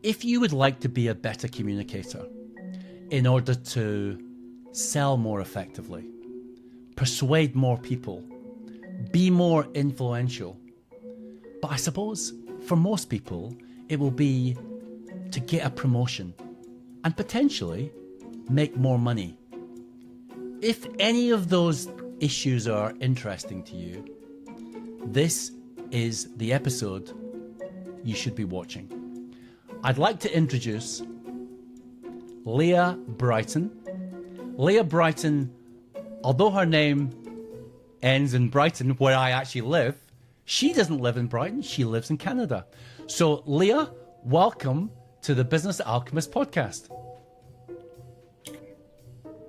If you would like to be a better communicator in order to sell more effectively, persuade more people, be more influential, but I suppose for most people, it will be to get a promotion and potentially make more money. If any of those issues are interesting to you, this is the episode you should be watching. I'd like to introduce Leah Brighton. Leah Brighton, although her name ends in Brighton, where I actually live, she doesn't live in Brighton, she lives in Canada. So Leah, welcome to the Business Alchemist podcast.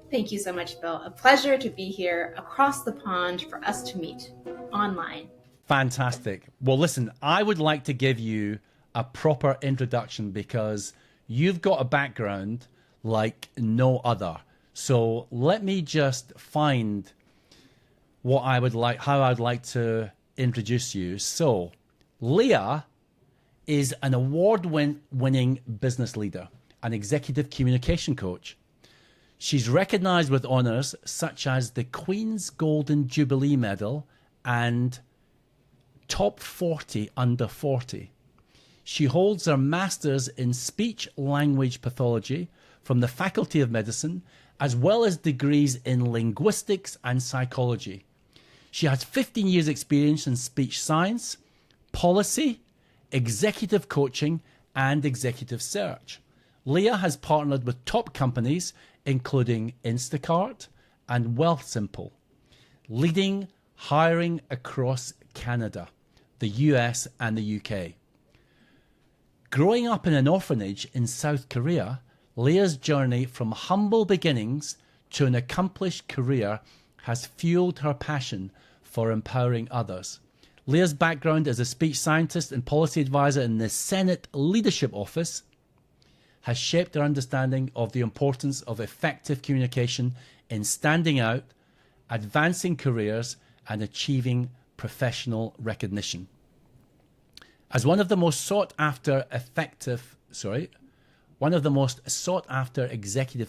Thank you so much, Bill. A pleasure to be here across the pond for us to meet online. Fantastic. Well, listen, I would like to give you a proper introduction because you've got a background like no other. So let me just find how I'd like to introduce you. So Leah is an award-winning business leader, an executive communication coach. She's recognized with honors such as the Queen's Golden Jubilee Medal and Top 40 Under 40. She holds her master's in speech language pathology from the Faculty of Medicine, as well as degrees in linguistics and psychology. She has 15 years experience in speech science, policy, executive coaching, and executive search. Leah has partnered with top companies including Instacart and Wealthsimple, leading hiring across Canada, the US, and the UK. Growing up in an orphanage in South Korea, Leah's journey from humble beginnings to an accomplished career has fueled her passion for empowering others. Leah's background as a speech scientist and policy advisor in the Senate Leadership Office has shaped her understanding of the importance of effective communication in standing out, advancing careers, and achieving professional recognition. As one of the most sought after executive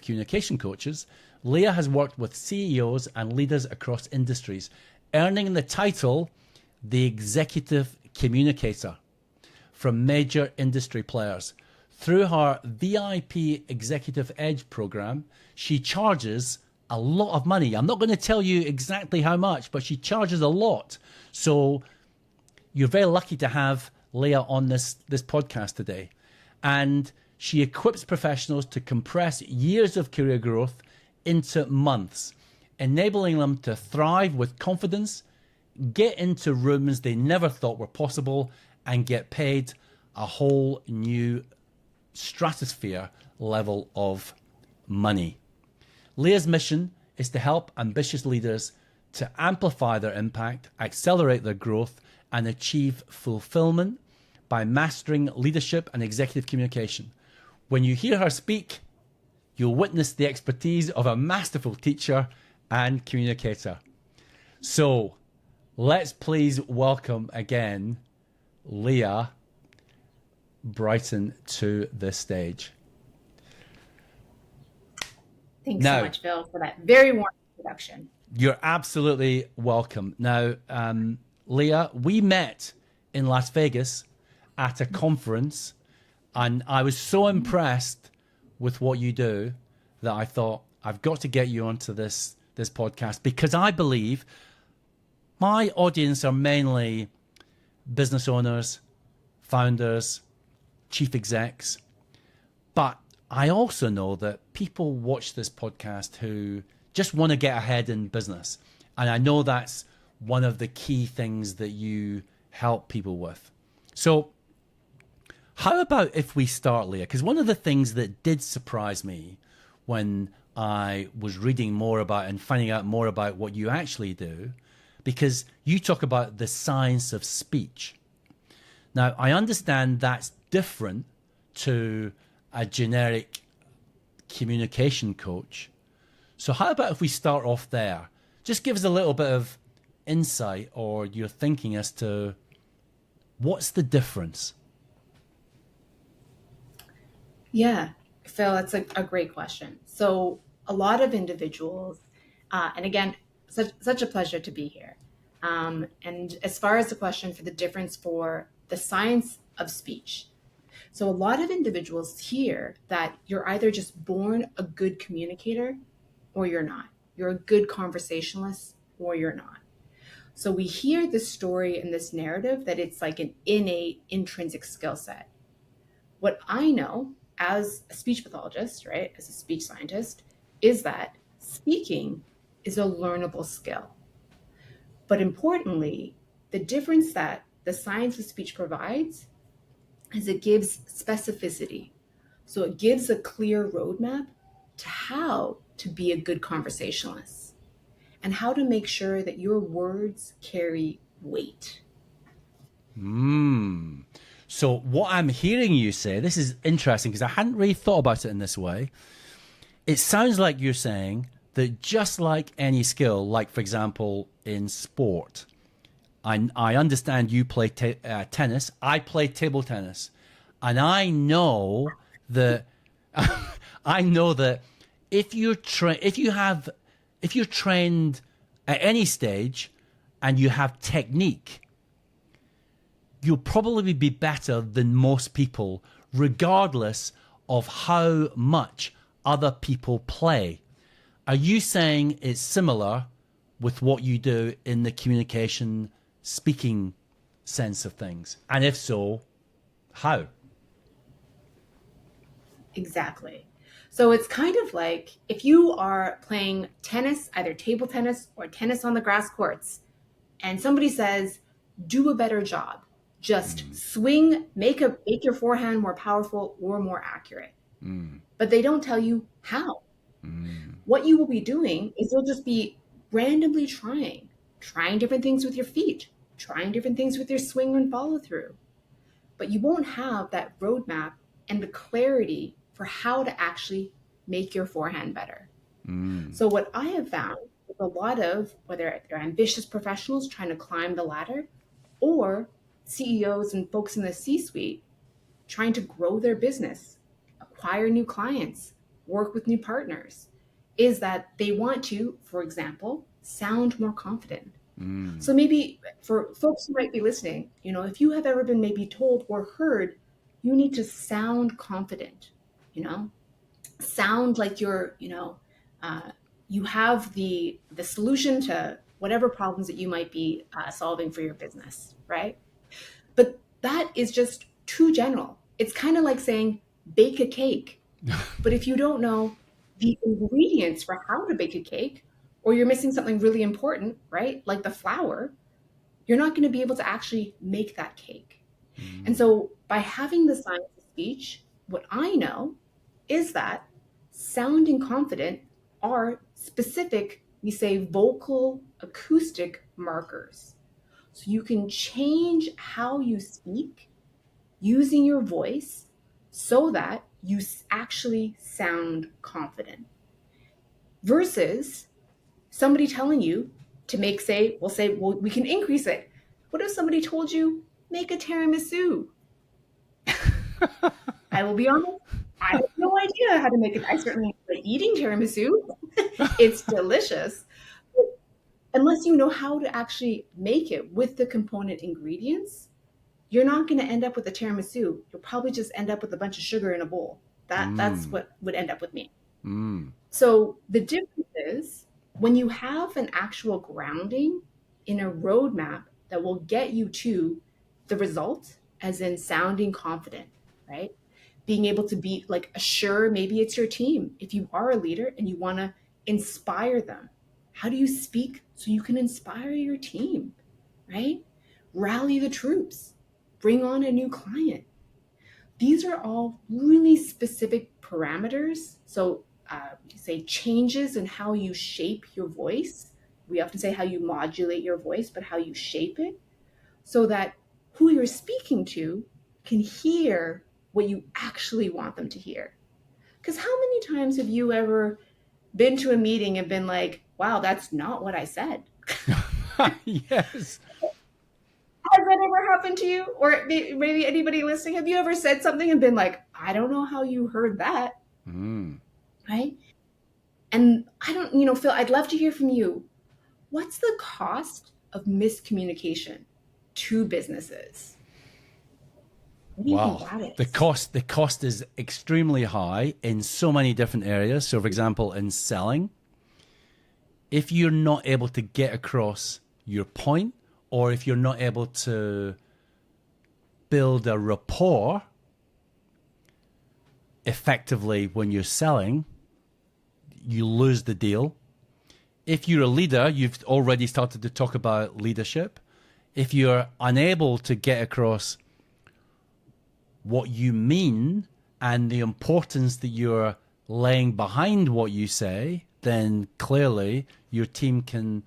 communication coaches, Leah has worked with CEOs and leaders across industries, earning the title the Executive Communicator from major industry players. Through her VIP Executive Edge program, she charges a lot of money. I'm not going to tell you exactly how much, but she charges a lot. So you're very lucky to have Leah on this podcast today. And she equips professionals to compress years of career growth into months, enabling them to thrive with confidence, get into rooms they never thought were possible, and get paid a whole new stratosphere level of money. Leah's mission is to help ambitious leaders to amplify their impact, accelerate their growth, and achieve fulfillment by mastering leadership and executive communication. When you hear her speak, you'll witness the expertise of a masterful teacher and communicator. So let's please welcome again Leah Brighton to the stage. Thanks so much, Bill, for that very warm introduction. You're absolutely welcome. Now, Leah, we met in Las Vegas at a conference, and I was so impressed with what you do that I thought, I've got to get you onto this podcast, because I believe my audience are mainly business owners, founders, chief execs, but I also know that people watch this podcast who just want to get ahead in business. And I know that's one of the key things that you help people with. So how about if we start, Leah? Because one of the things that did surprise me when I was reading more about and finding out more about what you actually do, because you talk about the science of speech. Now, I understand that's different to a generic communication coach. So how about if we start off there? Just give us a little bit of insight or your thinking as to what's the difference. Yeah, Phil, that's a great question. So a lot of individuals, and again, such a pleasure to be here. And as far as the question for the difference for the science of speech, so a lot of individuals hear that you're either just born a good communicator or you're not. You're a good conversationalist or you're not. So we hear this story and this narrative that it's like an innate intrinsic skill set. What I know as a speech pathologist, right, as a speech scientist, is that speaking is a learnable skill. But importantly, the difference that the science of speech provides is it gives specificity. So it gives a clear roadmap to how to be a good conversationalist and how to make sure that your words carry weight. So what I'm hearing you say, this is interesting because I hadn't really thought about it in this way. It sounds like you're saying that just like any skill, like for example, in sport, I understand you play tennis. I play table tennis, and I know that if you're trained at any stage and you have technique, you'll probably be better than most people, regardless of how much other people play. Are you saying it's similar with what you do in the communication, speaking sense of things? And if so, how? Exactly. So it's kind of like if you are playing tennis, either table tennis or tennis on the grass courts, and somebody says, do a better job. Just swing, make your forehand more powerful or more accurate. But they don't tell you how. What you will be doing is you'll just be randomly trying different things with your feet, trying different things with your swing and follow through. But you won't have that roadmap and the clarity for how to actually make your forehand better. So what I have found with a lot of, whether they're ambitious professionals trying to climb the ladder or CEOs and folks in the C-suite trying to grow their business, acquire new clients, work with new partners, is that they want to, for example, sound more confident. So maybe for folks who might be listening, if you have ever been maybe told or heard, you need to sound confident, sound like you're, you have the solution to whatever problems that you might be solving for your business, right? But that is just too general. It's kind of like saying bake a cake. But if you don't know the ingredients for how to bake a cake, or you're missing something really important, right? Like the flour, you're not going to be able to actually make that cake. And so by having the science of speech, what I know is that sounding confident are specific, we say vocal acoustic markers. So you can change how you speak using your voice so that you actually sound confident. Versus somebody telling you to make, well, we can increase it. What if somebody told you, make a tiramisu? I will be honest, I have no idea how to make it. I certainly enjoy eating tiramisu. It's delicious. But unless you know how to actually make it with the component ingredients, you're not going to end up with a tiramisu. You'll probably just end up with a bunch of sugar in a bowl. That's what would end up with me. So the difference is when you have an actual grounding in a roadmap that will get you to the result, as in sounding confident, right? Being able to be like assure, maybe it's your team. If you are a leader and you want to inspire them, how do you speak so you can inspire your team, right? Rally the troops, bring on a new client. These are all really specific parameters. So you say changes in how you shape your voice. We often say how you modulate your voice, but how you shape it so that who you're speaking to can hear what you actually want them to hear. Because how many times have you ever been to a meeting and been like, wow, that's not what I said? Yes. Has that ever happened to you? Or maybe anybody listening, have you ever said something and been like, I don't know how you heard that. Mm. Right? And I don't, Phil, I'd love to hear from you. What's the cost of miscommunication to businesses? What do you think Wow. that is? The cost is extremely high in so many different areas. So for example, in selling, if you're not able to get across your point, or if you're not able to build a rapport effectively when you're selling, you lose the deal. If you're a leader, you've already started to talk about leadership. If you're unable to get across what you mean and the importance that you're laying behind what you say, then clearly your team can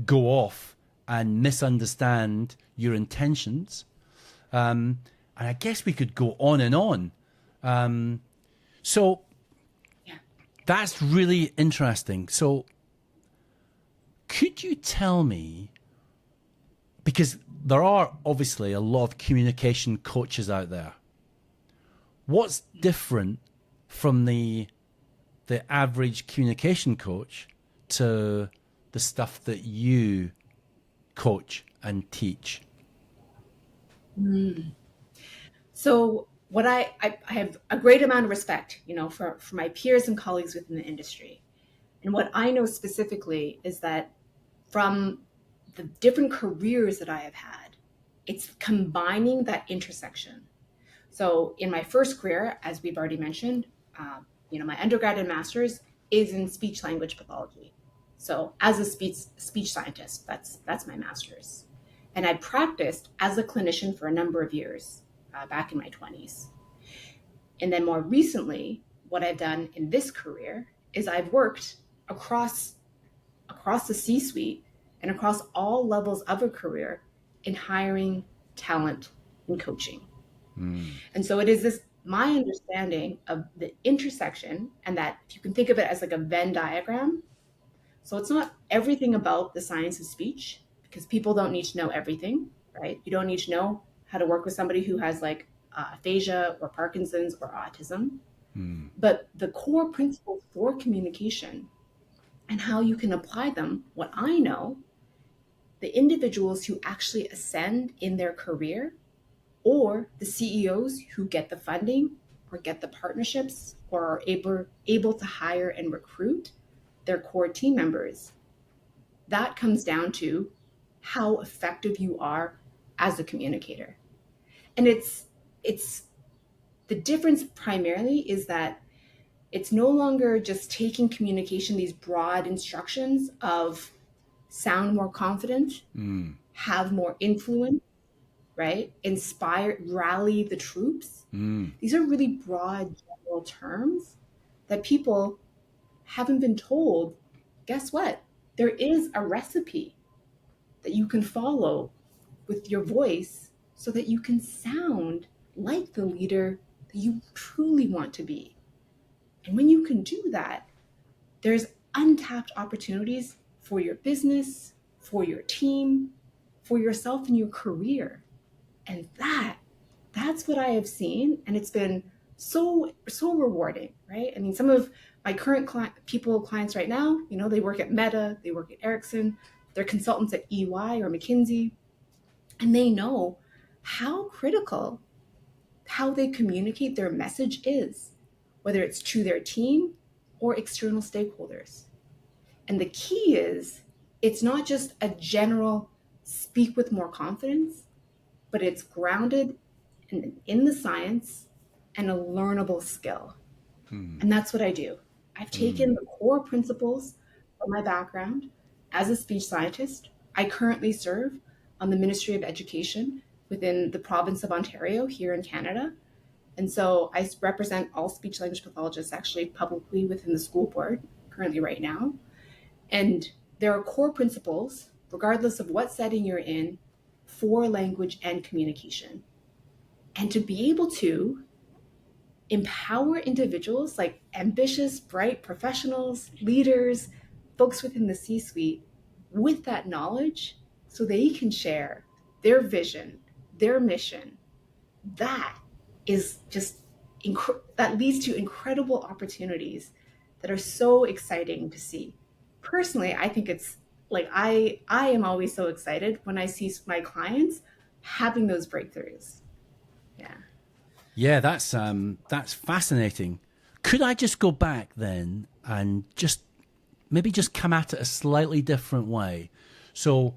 go off and misunderstand your intentions. And I guess we could go on and on. So that's really interesting. So could you tell me, because there are obviously a lot of communication coaches out there, what's different from the average communication coach to the stuff that you coach and teach? So what I have a great amount of respect, for my peers and colleagues within the industry. And what I know specifically is that from the different careers that I have had, it's combining that intersection. So in my first career, as we've already mentioned, my undergrad and master's is in speech language pathology. So as a speech scientist, that's my master's. And I practiced as a clinician for a number of years back in my 20s. And then more recently, what I've done in this career is I've worked across the C-suite and across all levels of a career in hiring talent and coaching. And so it is this, my understanding of the intersection, and that if you can think of it as like a Venn diagram. So it's not everything about the science of speech, because people don't need to know everything, right? You don't need to know how to work with somebody who has like aphasia or Parkinson's or autism. But the core principles for communication and how you can apply them, what I know, the individuals who actually ascend in their career, or the CEOs who get the funding or get the partnerships or are able to hire and recruit their core team members, that comes down to how effective you are as a communicator. And it's the difference primarily is that it's no longer just taking communication, these broad instructions of sound more confident, have more influence, right? Inspire, rally the troops. These are really broad general terms that people haven't been told. Guess what? There is a recipe that you can follow with your voice so that you can sound like the leader that you truly want to be. And when you can do that, there's untapped opportunities for your business, for your team, for yourself and your career. And that's what I have seen. And it's been so rewarding, right? I mean, some of my current clients right now, they work at Meta, they work at Ericsson, they're consultants at EY or McKinsey, and they know how critical how they communicate their message is, whether it's to their team or external stakeholders. And the key is, it's not just a general speak with more confidence, but it's grounded in the science and a learnable skill. And that's what I do. I've taken the core principles from my background as a speech scientist. I currently serve on the Ministry of Education within the province of Ontario here in Canada. And so I represent all speech language pathologists actually publicly within the school board currently right now. And there are core principles, regardless of what setting you're in, for language and communication. And to be able to empower individuals like ambitious, bright professionals, leaders, folks within the C-suite with that knowledge so they can share their vision, their mission, that is just that leads to incredible opportunities that are so exciting to see. Personally, I think it's like I am always so excited when I see my clients having those breakthroughs. Yeah. Yeah, that's fascinating. Could I just go back then and maybe just come at it a slightly different way? So,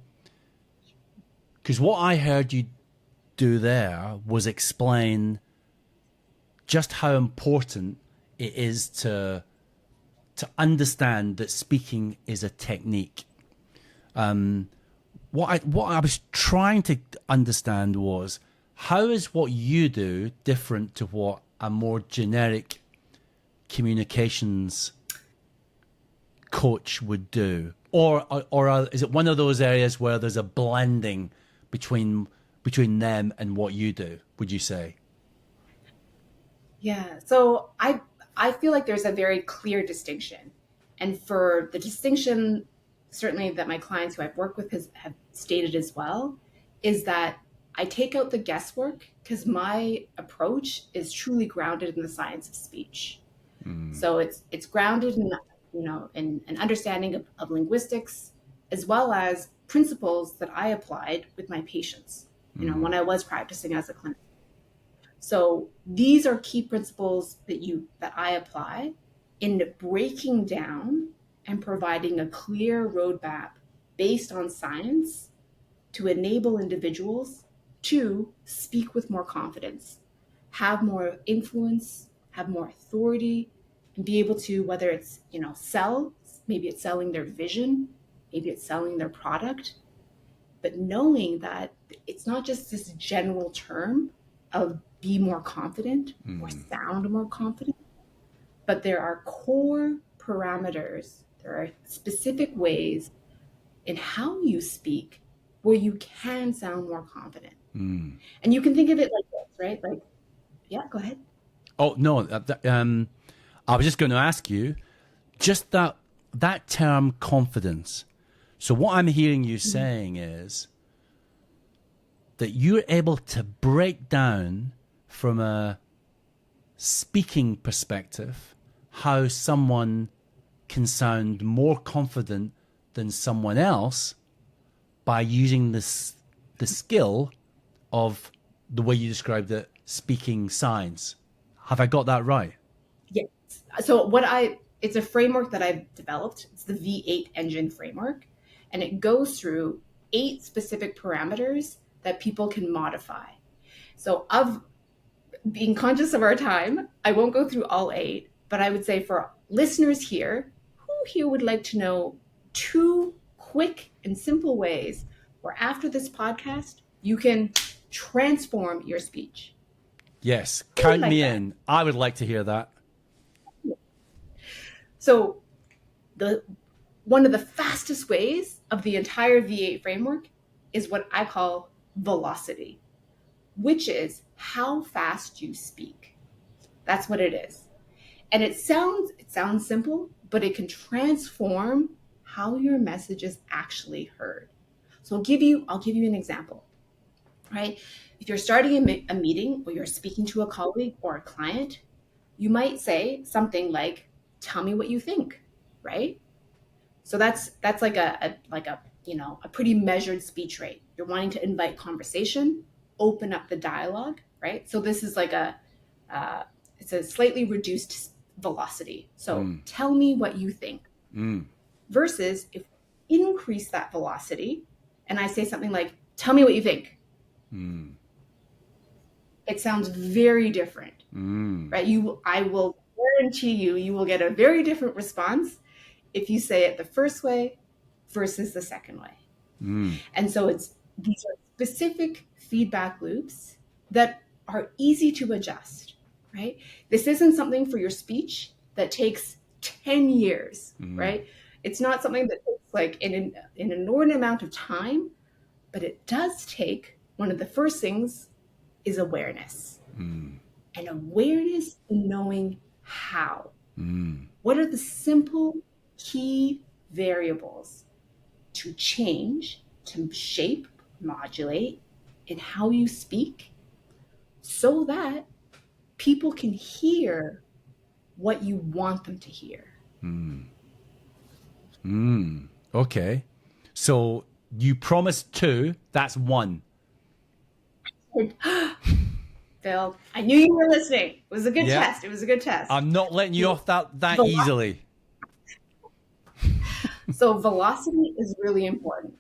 because what I heard you do there was explain just how important it is to understand that speaking is a technique. What I was trying to understand was, how is what you do different to what a more generic communications coach would do? Or is it one of those areas where there's a blending between them and what you do, would you say? Yeah. So I feel like there's a very clear distinction. And for the distinction, certainly that my clients who I've worked with have stated as well, is that I take out the guesswork because my approach is truly grounded in the science of speech. So it's grounded in, in an understanding of linguistics, as well as principles that I applied with my patients, when I was practicing as a clinician. So these are key principles that I apply in breaking down and providing a clear roadmap based on science to enable individuals to speak with more confidence, have more influence, have more authority, and be able to, whether it's, sell, maybe it's selling their vision, maybe it's selling their product, but knowing that it's not just this general term of be more confident or sound more confident, but there are core parameters, there are specific ways in how you speak where you can sound more confident. And you can think of it like this, right? Like, yeah, go ahead. Oh, no, I was just going to ask you, just that term confidence. So what I'm hearing you saying is that you're able to break down from a speaking perspective how someone can sound more confident than someone else by using the skill of the way you described it, speaking science. Have I got that right? Yes. So it's a framework that I've developed. It's the V8 engine framework, and it goes through 8 specific parameters that people can modify. So of being conscious of our time, I won't go through all 8, but I would say for listeners here, who here would like to know 2 quick and simple ways where after this podcast, you can transform your speech? Yes, count me in. I would like to hear that. So one of the fastest ways of the entire V8 framework is what I call velocity, which is how fast you speak. That's what it is. And it sounds simple, but it can transform how your message is actually heard. So I'll give you an example, right? If you're starting a meeting or you're speaking to a colleague or a client, you might say something like, "Tell me what you think," right? So that's like a pretty measured speech rate. You're wanting to invite conversation, open up the dialogue, right? So this is like it's a slightly reduced velocity. So tell me what you think. Versus if we increase that velocity and I say something like, "Tell me what you think." It sounds very different, right? I will guarantee you will get a very different response if you say it the first way versus the second way. And so these are specific feedback loops that are easy to adjust, right? This isn't something for your speech that takes 10 years, right? It's not something that takes like an inordinate amount of time, but it does take, one of the first things is awareness. And awareness in knowing how. What are the simple key variables to change, to shape, modulate in how you speak so that people can hear what you want them to hear. Okay. So you promised 2, that's 1. Phil, I knew you were listening. It was a good Yeah. test. It was a good test. I'm not letting you off that easily. So velocity is really important.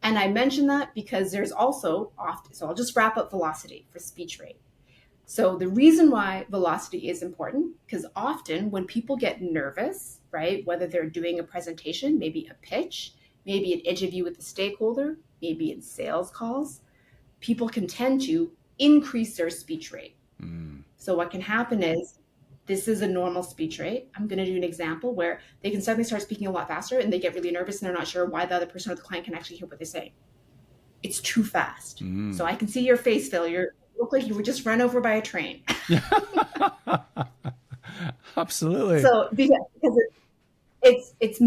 And I mention that because there's also often, so I'll just wrap up velocity for speech rate. So the reason why velocity is important, because often when people get nervous, right, whether they're doing a presentation, maybe a pitch, maybe an interview with a stakeholder, maybe in sales calls, people can tend to increase their speech rate. So what can happen is, this is a normal speech rate. I'm going to do an example where they can suddenly start speaking a lot faster and they get really nervous and they're not sure why the other person or the client can actually hear what they're saying. It's too fast. So I can see your face, Phil. You look like you were just run over by a train. Absolutely. So because it's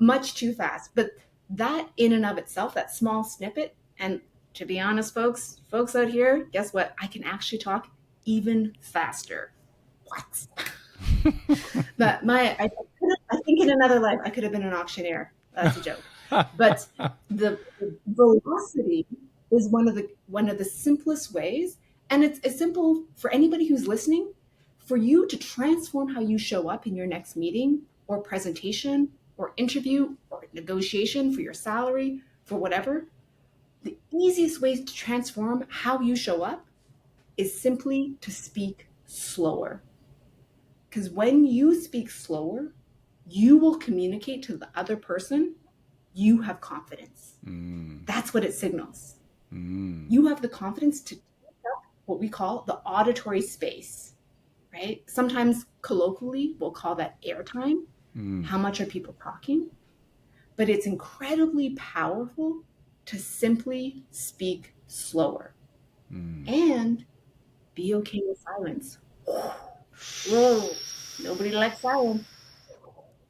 much too fast. But that in and of itself, that small snippet, and to be honest, folks out here, guess what? I can actually talk even faster. What? But I think in another life I could have been an auctioneer. That's a joke. But the velocity is one of the simplest ways, and it's simple for anybody who's listening, for you to transform how you show up in your next meeting or presentation or interview or negotiation for your salary, for whatever. The easiest way to transform how you show up is simply to speak slower. Because when you speak slower, you will communicate to the other person you have confidence. That's what it signals. You have the confidence to take up what we call the auditory space, right? Sometimes colloquially, we'll call that airtime. How much are people talking? But it's incredibly powerful to simply speak slower and be okay with silence. Whoa, nobody likes silence,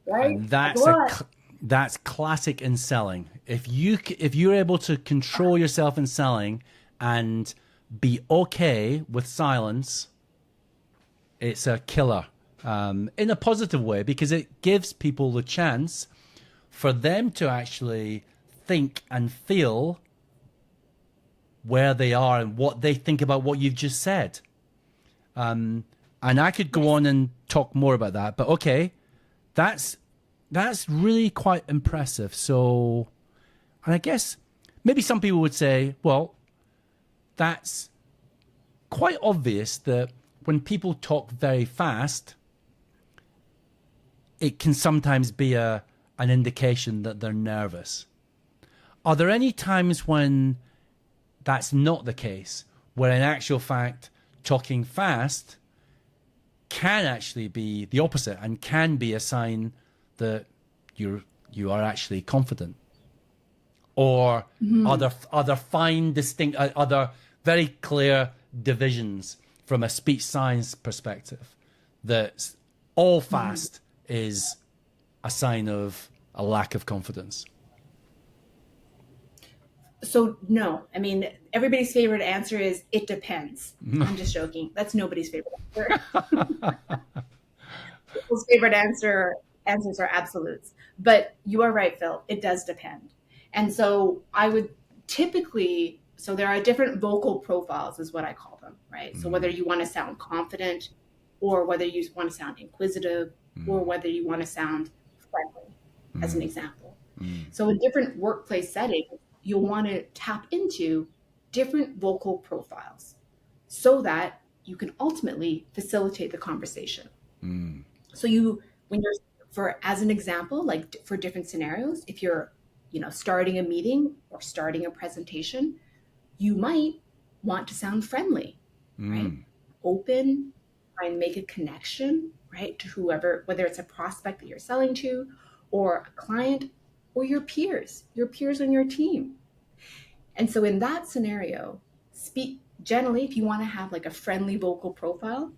right? And that's classic in selling. If you're able to control yourself in selling and be okay with silence, it's a killer in a positive way, because it gives people the chance for them to actually think and feel where they are and what they think about what you've just said. And I could go on and talk more about that, but okay, that's really quite impressive. So, and I guess maybe some people would say, well, that's quite obvious that when people talk very fast, it can sometimes be an indication that they're nervous. Are there any times when that's not the case, where in actual fact, talking fast can actually be the opposite and can be a sign that you are actually confident? Or other fine, distinct, other very clear divisions from a speech science perspective that all fast is a sign of a lack of confidence? So no, I mean, everybody's favorite answer is it depends. I'm just joking. That's nobody's favorite answer. People's favorite answers are absolutes. But you are right, Phil. It does depend. And so I would typically, so there are different vocal profiles is what I call them, right? So whether you want to sound confident, or whether you want to sound inquisitive, or whether you want to sound friendly, as an example. So in different workplace settings, you'll want to tap into different vocal profiles so that you can ultimately facilitate the conversation. So as an example, like for different scenarios, if you're, starting a meeting or starting a presentation, you might want to sound friendly, right? Open, try and make a connection, right? To whoever, whether it's a prospect that you're selling to, or a client, or your peers on your team. And so in that scenario, generally, if you want to have like a friendly vocal profile,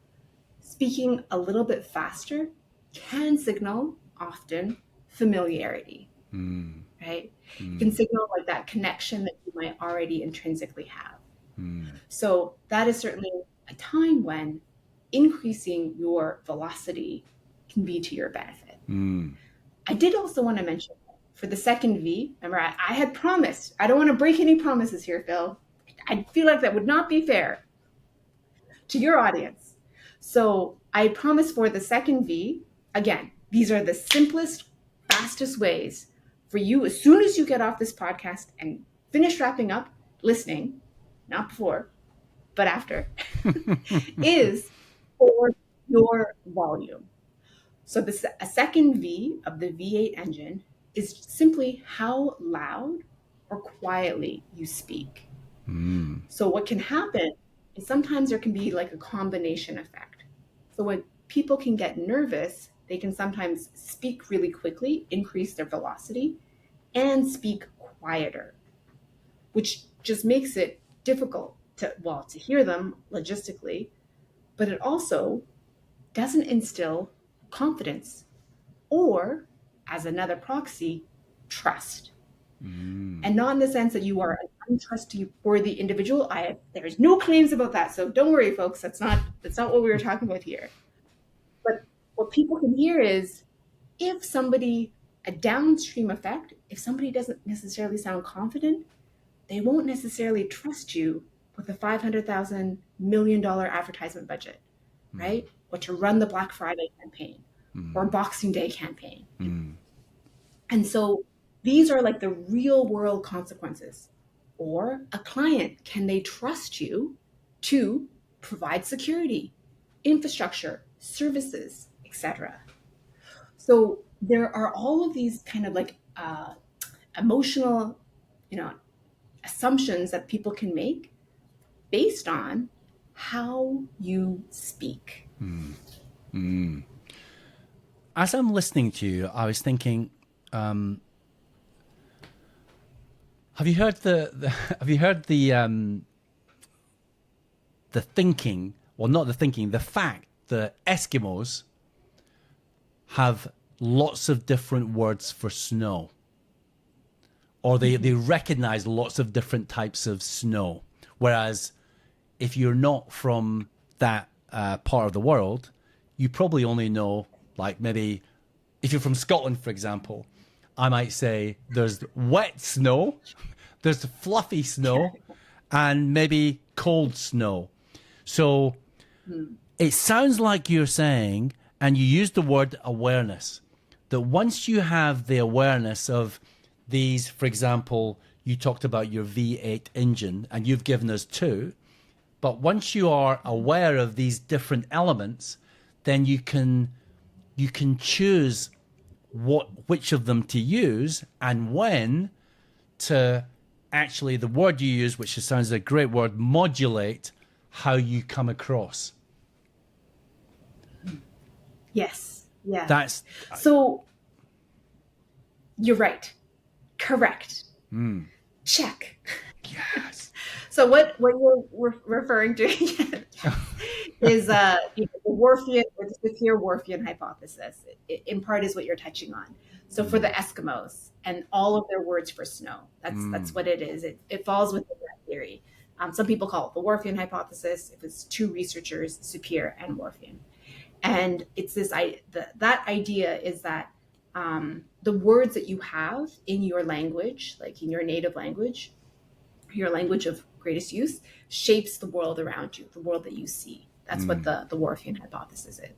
speaking a little bit faster can signal often familiarity, right? It can signal like that connection that you might already intrinsically have. So that is certainly a time when increasing your velocity can be to your benefit. I did also want to mention for the second V, remember I had promised, I don't want to break any promises here, Phil. I feel like that would not be fair to your audience. So I promised for the second V, again, these are the simplest, fastest ways for you as soon as you get off this podcast and finish wrapping up listening, not before, but after, is for your volume. So a second V of the V8 engine is simply how loud or quietly you speak. So what can happen is sometimes there can be like a combination effect. So when people can get nervous, they can sometimes speak really quickly, increase their velocity, and speak quieter, which just makes it difficult to hear them logistically, but it also doesn't instill confidence or, as another proxy, trust. And not in the sense that you are an untrustworthy individual. There's no claims about that. So don't worry, folks. That's not what we were talking about here. But what people can hear is a downstream effect, if somebody doesn't necessarily sound confident, they won't necessarily trust you with a $500,000 million advertisement budget, right? Or to run the Black Friday campaign or Boxing Day campaign. And so these are like the real world consequences. Or a client, can they trust you to provide security, infrastructure, services, etc.? So there are all of these kind of like emotional, assumptions that people can make based on how you speak. As I'm listening to you, I was thinking, have you heard the thinking, well, not the thinking, the fact that Eskimos have lots of different words for snow, or they recognize lots of different types of snow, whereas if you're not from that part of the world, you probably only know, like, maybe if you're from Scotland, for example, I might say there's wet snow, there's fluffy snow, and maybe cold snow. So it sounds like you're saying, and you use the word awareness, that once you have the awareness of these, for example, you talked about your V8 engine, and you've given us two, but once you are aware of these different elements, then you can choose which of them to use and when to actually, the word you use, which sounds a great word, modulate how you come across. Yes. Yeah. So you're right. Correct. Check. Yes. So what you're referring to is the Whorfian or the Sapir-Whorfian hypothesis. In part is what you're touching on. So for the Eskimos and all of their words for snow, that's what it is. It falls within that theory. Some people call it the Whorfian hypothesis. If it's two researchers, Sapir and Whorfian, and it's this that idea is that the words that you have in your language, like in your native language, your language of greatest use, shapes the world around you, the world that you see. That's what the Whorfian hypothesis is.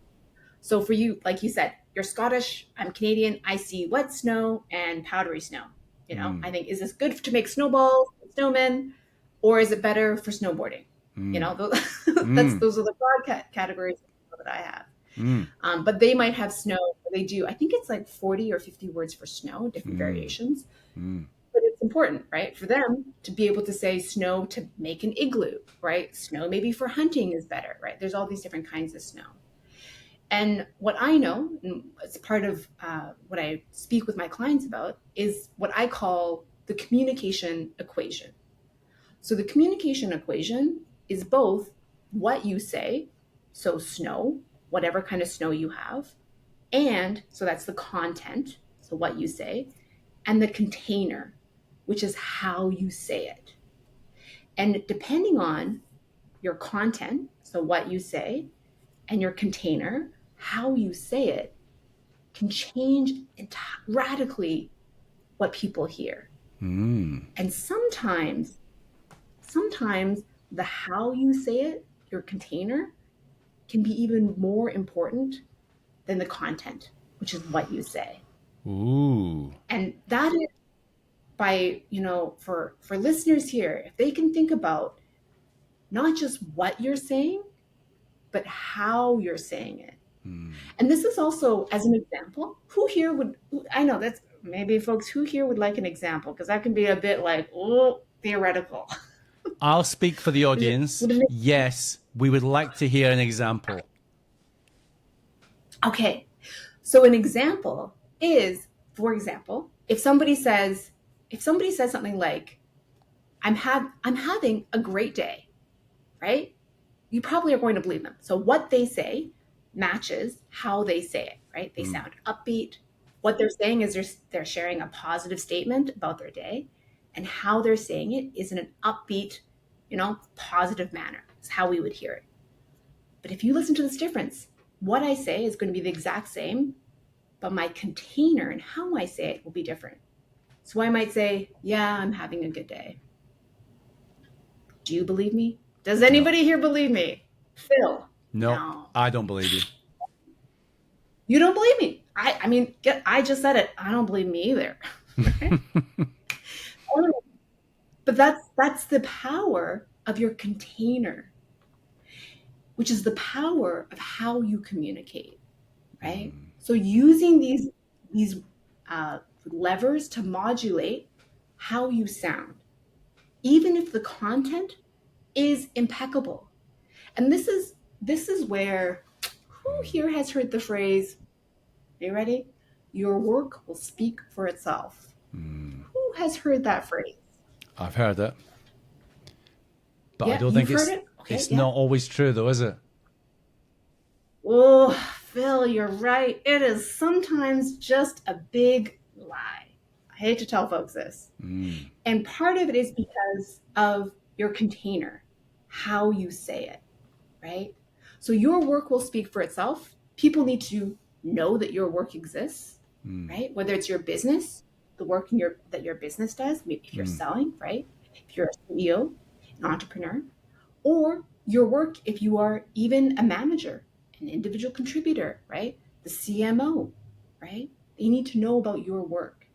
So for you, like you said, you're Scottish, I'm Canadian, I see wet snow and powdery snow. I think, is this good to make snowballs, snowmen, or is it better for snowboarding? Those are the broad categories that I have. But they might have snow, they do, I think it's like 40 or 50 words for snow, different variations. But it's important, right, for them to be able to say snow to make an igloo, right? Snow maybe for hunting is better, right? There's all these different kinds of snow. And what I know, and it's part of what I speak with my clients about, is what I call the communication equation. So the communication equation is both what you say, so snow, whatever kind of snow you have, and so that's the content, so what you say, and the container, which is how you say it. And depending on your content, so what you say, and your container, how you say it, can change radically what people hear. And sometimes the how you say it, your container, can be even more important than the content, which is what you say. Ooh. And that is by, for listeners here, if they can think about not just what you're saying, but how you're saying it. And this is also, as an example, I know that's maybe folks who here would like an example, because that can be a bit like, theoretical. I'll speak for the audience. Yes, we would like to hear an example. Okay. So an example is, for example, if somebody says something like, I'm having a great day, right? You probably are going to believe them. So what they say matches how they say it, right? They sound upbeat. What they're saying is they're sharing a positive statement about their day, and how they're saying it is in an upbeat, positive manner. It's how we would hear it. But if you listen to this difference, what I say is going to be the exact same, but my container and how I say it will be different. So I might say, yeah, I'm having a good day. Do you believe me? Does anybody here believe me? Phil? No, I don't believe you. You don't believe me? I just said it. I don't believe me either. Okay? But that's the power of your container, which is the power of how you communicate, right? So using these levers to modulate how you sound, even if the content is impeccable. And this is where, who here has heard the phrase, are you ready? Your work will speak for itself. Who has heard that phrase? I've heard it. But I don't think it's not always true though, is it? Oh, Phil, you're right. It is sometimes just a big lie. I hate to tell folks this. And part of it is because of your container, how you say it, right? So your work will speak for itself. People need to know that your work exists, right? Whether it's your business, the work that your business does, maybe if you're selling, right? If you're a CEO, an entrepreneur, or your work if you are even a manager, an individual contributor, right? The CMO, right? They need to know about your work.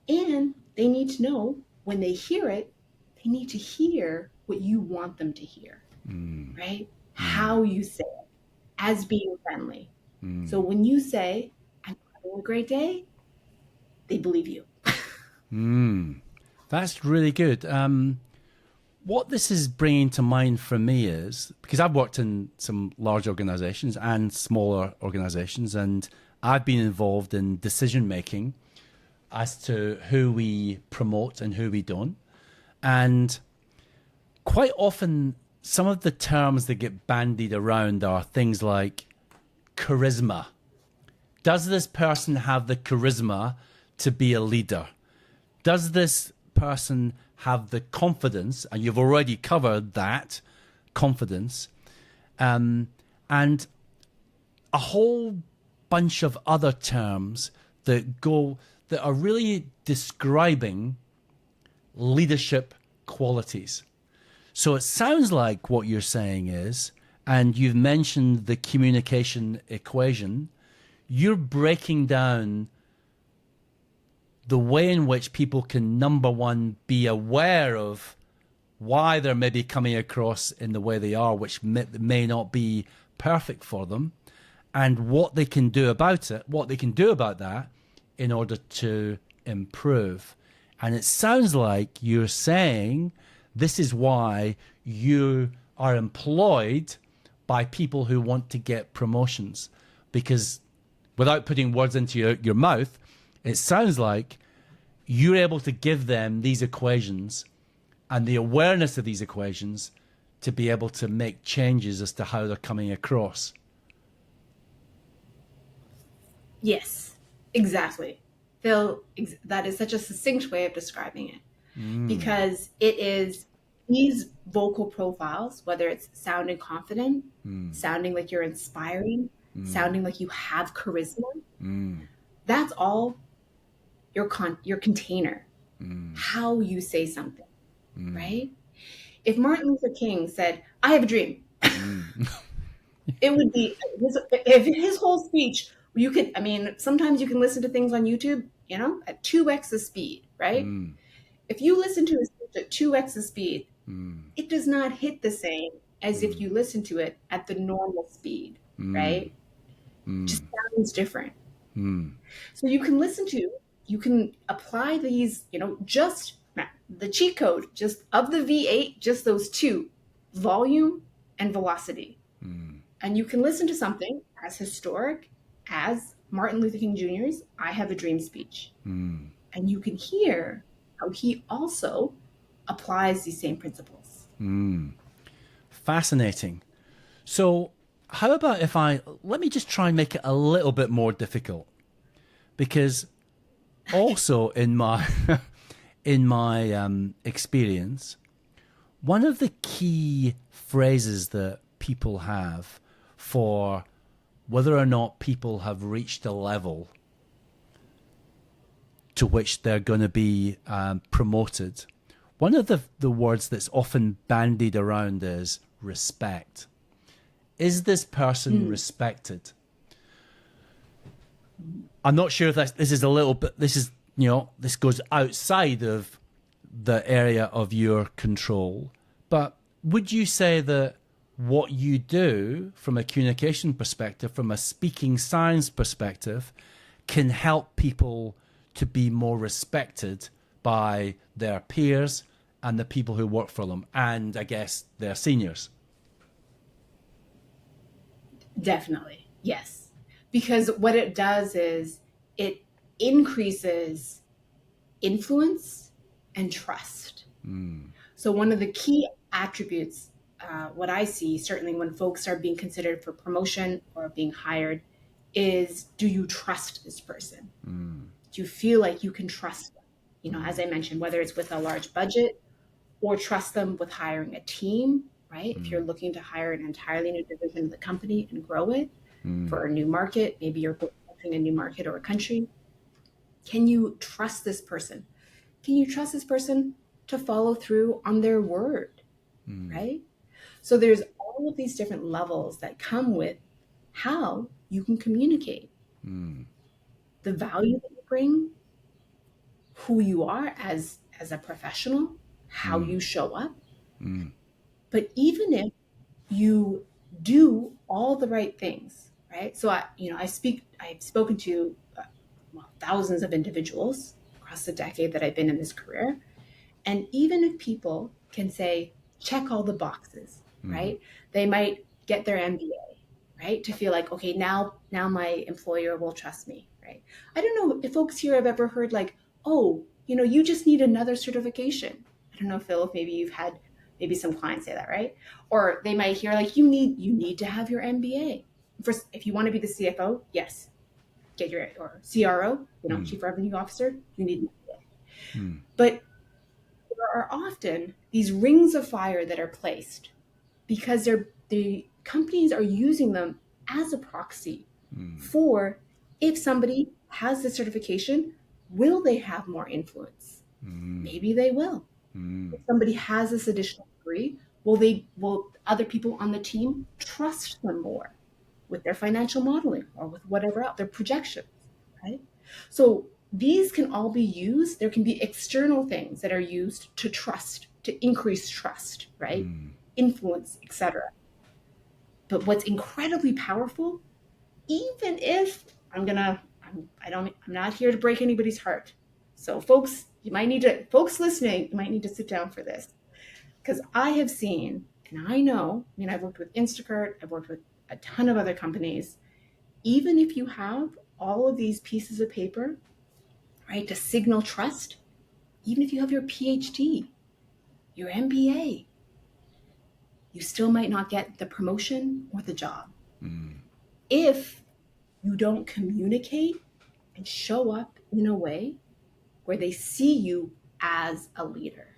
And they need to know when they hear it, they need to hear what you want them to hear, right? How you say it as being friendly. So when you say, I'm having a great day, they believe you. That's really good. What this is bringing to mind for me is, because I've worked in some large organizations and smaller organizations, and I've been involved in decision making as to who we promote and who we don't. And quite often, some of the terms that get bandied around are things like charisma. Does this person have the charisma to be a leader? Does this person have the confidence? And you've already covered that, confidence. And a whole bunch of other terms that are really describing leadership qualities. So it sounds like what you're saying is, and you've mentioned the communication equation, you're breaking down the way in which people can, number one, be aware of why they're maybe coming across in the way they are, which may not be perfect for them, and what they can do about it, what they can do about that in order to improve. And it sounds like you're saying this is why you are employed by people who want to get promotions, because without putting words into your mouth, it sounds like you're able to give them these equations and the awareness of these equations to be able to make changes as to how they're coming across. Yes, exactly. Phil, that is such a succinct way of describing it, because it is these vocal profiles, whether it's sounding confident, sounding like you're inspiring, sounding like you have charisma, that's all your container, how you say something, right? If Martin Luther King said, "I have a dream," it would be, if his whole speech, you could, I mean, sometimes you can listen to things on YouTube, you know, at 2x the speed, right? If you listen to his speech at 2x the speed, it does not hit the same as if you listen to it at the normal speed, right? It just sounds different. So you can apply these, you know, just the cheat code, just of the V8, just those two, volume and velocity. And you can listen to something as historic as Martin Luther King Jr.'s "I Have a Dream" speech. And you can hear how he also applies these same principles. Fascinating. So how about if let me just try and make it a little bit more difficult, because also in my experience, one of the key phrases that people have for whether or not people have reached a level to which they're going to be promoted, one of the words that's often bandied around is respect. Is this person respected? I'm not sure if this is a little bit, this is, you know, this goes outside of the area of your control, but would you say that what you do from a communication perspective, from a speaking science perspective, can help people to be more respected by their peers and the people who work for them, and I guess their seniors? Definitely, yes. Because what it does is it increases influence and trust. So one of the key attributes, what I see, certainly when folks are being considered for promotion or being hired, is, do you trust this person? Do you feel like you can trust them? You know, as I mentioned, whether it's with a large budget or trust them with hiring a team, right? If you're looking to hire an entirely new division of the company and grow it for a new market, maybe you're entering a new market or a country, can you trust this person? Can you trust this person to follow through on their word, right? So there's all of these different levels that come with how you can communicate. The value that you bring, who you are as a professional, how you show up. But even if you do all the right things, right? So I've spoken to thousands of individuals across the decade that I've been in this career. And even if people can say, check all the boxes, right? They might get their MBA, right? To feel like, okay, now my employer will trust me, right? I don't know if folks here have ever heard like, oh, you know, you just need another certification. I don't know, Phil, if maybe you've had maybe some clients say that, right? Or they might hear like, you need to have your MBA. First, if you want to be the CFO, yes, get your, or CRO, you know, Chief Revenue Officer, you need an MBA. But there are often these rings of fire that are placed because the companies are using them as a proxy for, if somebody has the certification, will they have more influence? Maybe they will. If somebody has this additional degree, will other people on the team trust them more with their financial modeling or with whatever else, their projections, right? So these can all be used. There can be external things that are used to trust, to increase trust, right? Influence, etc. But what's incredibly powerful, even if I'm not here to break anybody's heart. So folks listening, you might need to sit down for this, because I have seen, and I know, I mean, I've worked with Instacart, I've worked with a ton of other companies. Even if you have all of these pieces of paper, right, to signal trust, even if you have your PhD, your MBA, you still might not get the promotion or the job. If you don't communicate and show up in a way where they see you as a leader.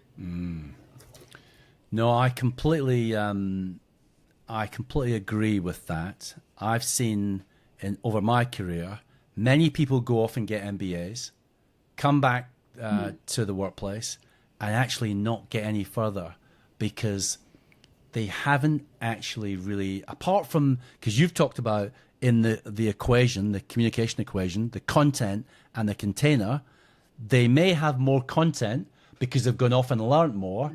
No, I completely agree with that. I've seen over my career, many people go off and get MBAs, come back to the workplace, and actually not get any further because they haven't actually really, apart from, because you've talked about in the equation, the communication equation, the content and the container, they may have more content because they've gone off and learned more,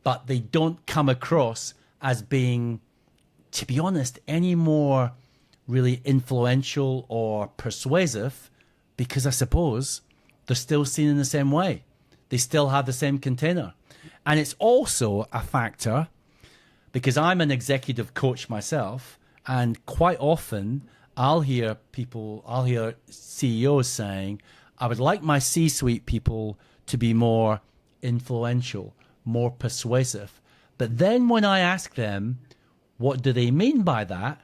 but they don't come across as being, to be honest, any more really influential or persuasive, because I suppose they're still seen in the same way. They still have the same container. And it's also a factor because I'm an executive coach myself, and quite often I'll hear CEOs saying, I would like my C-suite people to be more influential, more persuasive. But then when I ask them, what do they mean by that?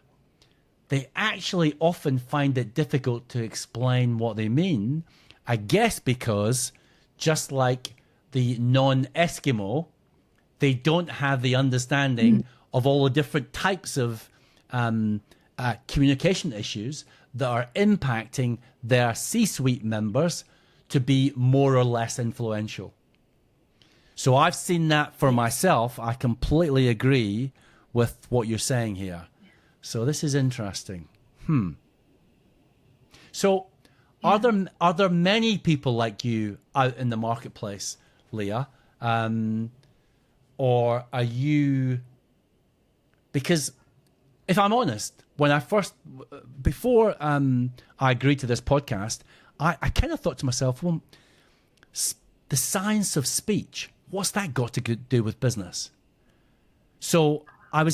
They actually often find it difficult to explain what they mean. I guess because just like the non-Eskimo, they don't have the understanding of all the different types of communication issues that are impacting their C-suite members to be more or less influential. So I've seen that for myself. I completely agree with what you're saying here. So this is interesting. So are there many people like you out in the marketplace, Leah? Or are you, because if I'm honest, before I agreed to this podcast, I kind of thought to myself, well, the science of speech, what's that got to do with business? So I've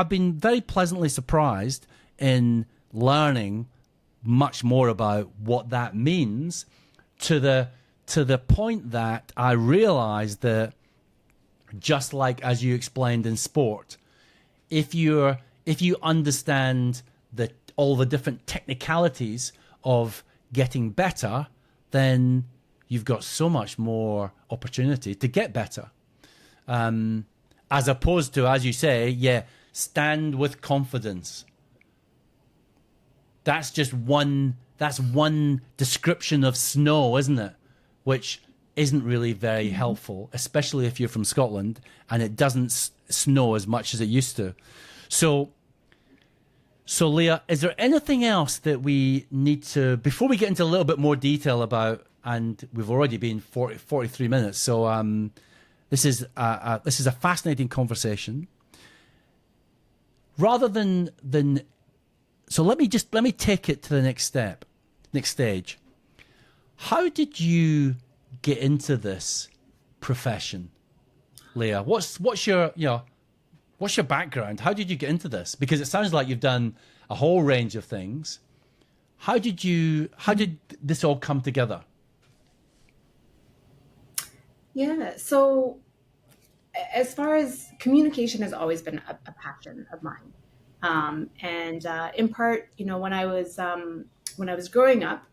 been very pleasantly surprised in learning much more about what that means, to the point that I realized that, just like as you explained in sport, if you understand all the different technicalities of getting better, then you've got so much more opportunity to get better. As opposed to, as you say, stand with confidence. That's just one description of snow, isn't it? Which isn't really very helpful, especially if you're from Scotland and it doesn't snow as much as it used to. So Leah, is there anything else that we need to, before we get into a little bit more detail about, and we've already been 43 minutes, so this is a fascinating conversation. Rather than so let me take it to the next stage. How did you get into this profession, Leah? What's your background? How did you get into this? Because it sounds like you've done a whole range of things. How did this all come together? Yeah, so as far as communication has always been a passion of mine. And in part, when I was growing up,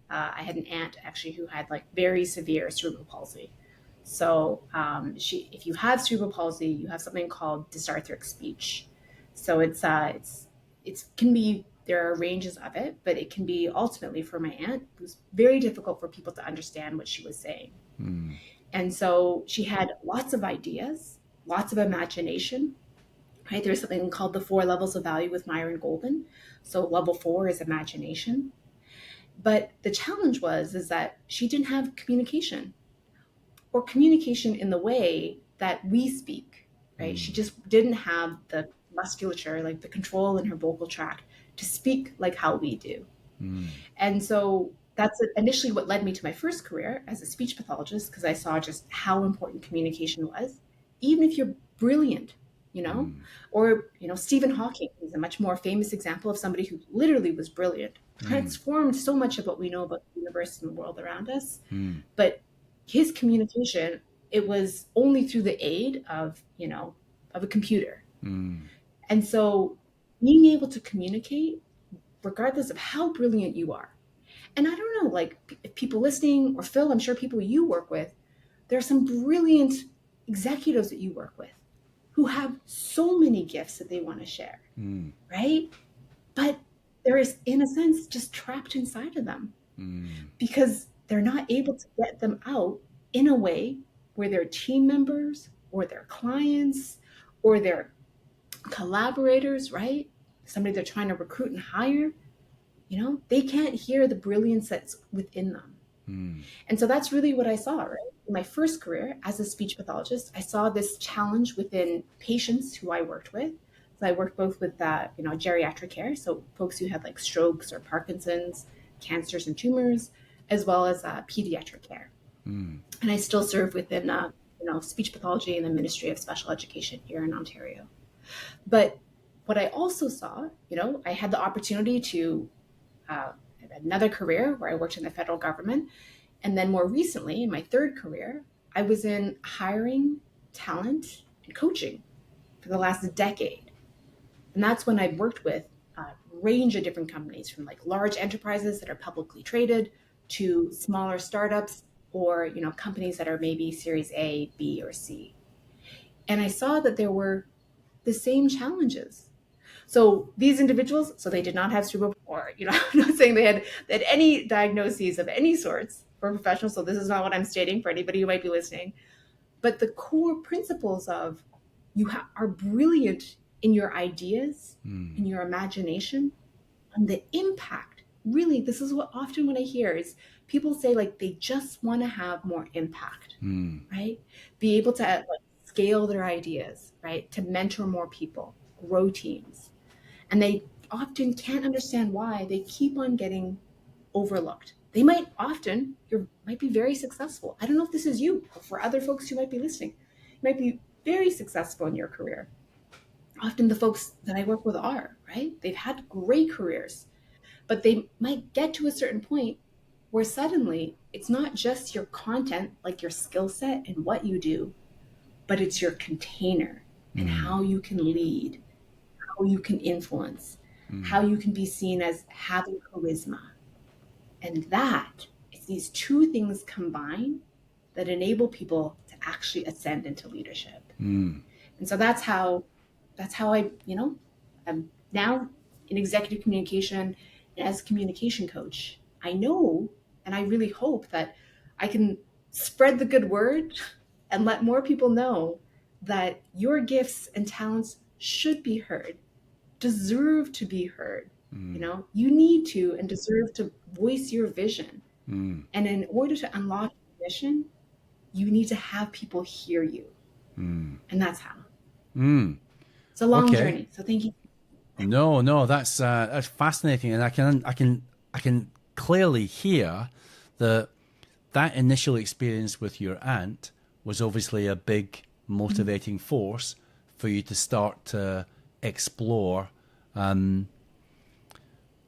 I had an aunt actually who had like very severe cerebral palsy. So if you have cerebral palsy, you have something called dysarthric speech. So there are ranges of it, but it can be ultimately, for my aunt, it was very difficult for people to understand what she was saying. And so she had lots of ideas, lots of imagination, right? There's something called the 4 levels of value with Myron Golden. So level 4 is imagination. But the challenge is that she didn't have communication, or communication in the way that we speak, right? She just didn't have the musculature, like the control in her vocal tract to speak like how we do. And so that's initially what led me to my first career as a speech pathologist, because I saw just how important communication was, even if you're brilliant, or, Stephen Hawking is a much more famous example of somebody who literally was brilliant, transformed so much of what we know about the universe and the world around us. But his communication, it was only through the aid of a computer. And so being able to communicate, regardless of how brilliant you are, and I don't know, like if people listening, or Phil, I'm sure people you work with, there are some brilliant executives that you work with who have so many gifts that they want to share, right? But there is, in a sense, just trapped inside of them because they're not able to get them out in a way where their team members or their clients or their collaborators, right? Somebody they're trying to recruit and hire, they can't hear the brilliance that's within them. And so that's really what I saw, right? In my first career as a speech pathologist, I saw this challenge within patients who I worked with. So I worked both with, geriatric care, so folks who had like strokes or Parkinson's, cancers and tumors, as well as pediatric care. And I still serve within, speech pathology in the Ministry of Special Education here in Ontario. But what I also saw, I had the opportunity to another career where I worked in the federal government. And then more recently, in my third career, I was in hiring, talent, and coaching for the last decade. And that's when I worked with a range of different companies, from like large enterprises that are publicly traded to smaller startups or, companies that are maybe Series A, B, or C. And I saw that there were the same challenges. So these individuals, so they did not have cerebral, or, I'm not saying they had any diagnoses of any sorts for professionals. So this is not what I'm stating for anybody who might be listening. But the core principles of you are brilliant in your ideas, in your imagination, and the impact. Really, this is what often when I hear is people say like they just want to have more impact, right? Be able to scale their ideas, right? To mentor more people, grow teams. And they often can't understand why they keep on getting overlooked. They might be very successful. I don't know if this is you, or for other folks who might be listening. You might be very successful in your career. Often the folks that I work with are, right? They've had great careers, but they might get to a certain point where suddenly it's not just your content, like your skill set and what you do, but it's your container and how you can lead, how you can influence, how you can be seen as having charisma. And that is these two things combined that enable people to actually ascend into leadership. And so that's how I, I'm now in executive communication and as a communication coach. I know, and I really hope that I can spread the good word and let more people know that your gifts and talents should be heard, deserve to be heard. You need to and deserve to voice your vision. And in order to unlock your mission, you need to have people hear you. And that's how. It's a long journey. So thank you. No, that's fascinating, and I can clearly hear that initial experience with your aunt was obviously a big motivating force for you to start to explore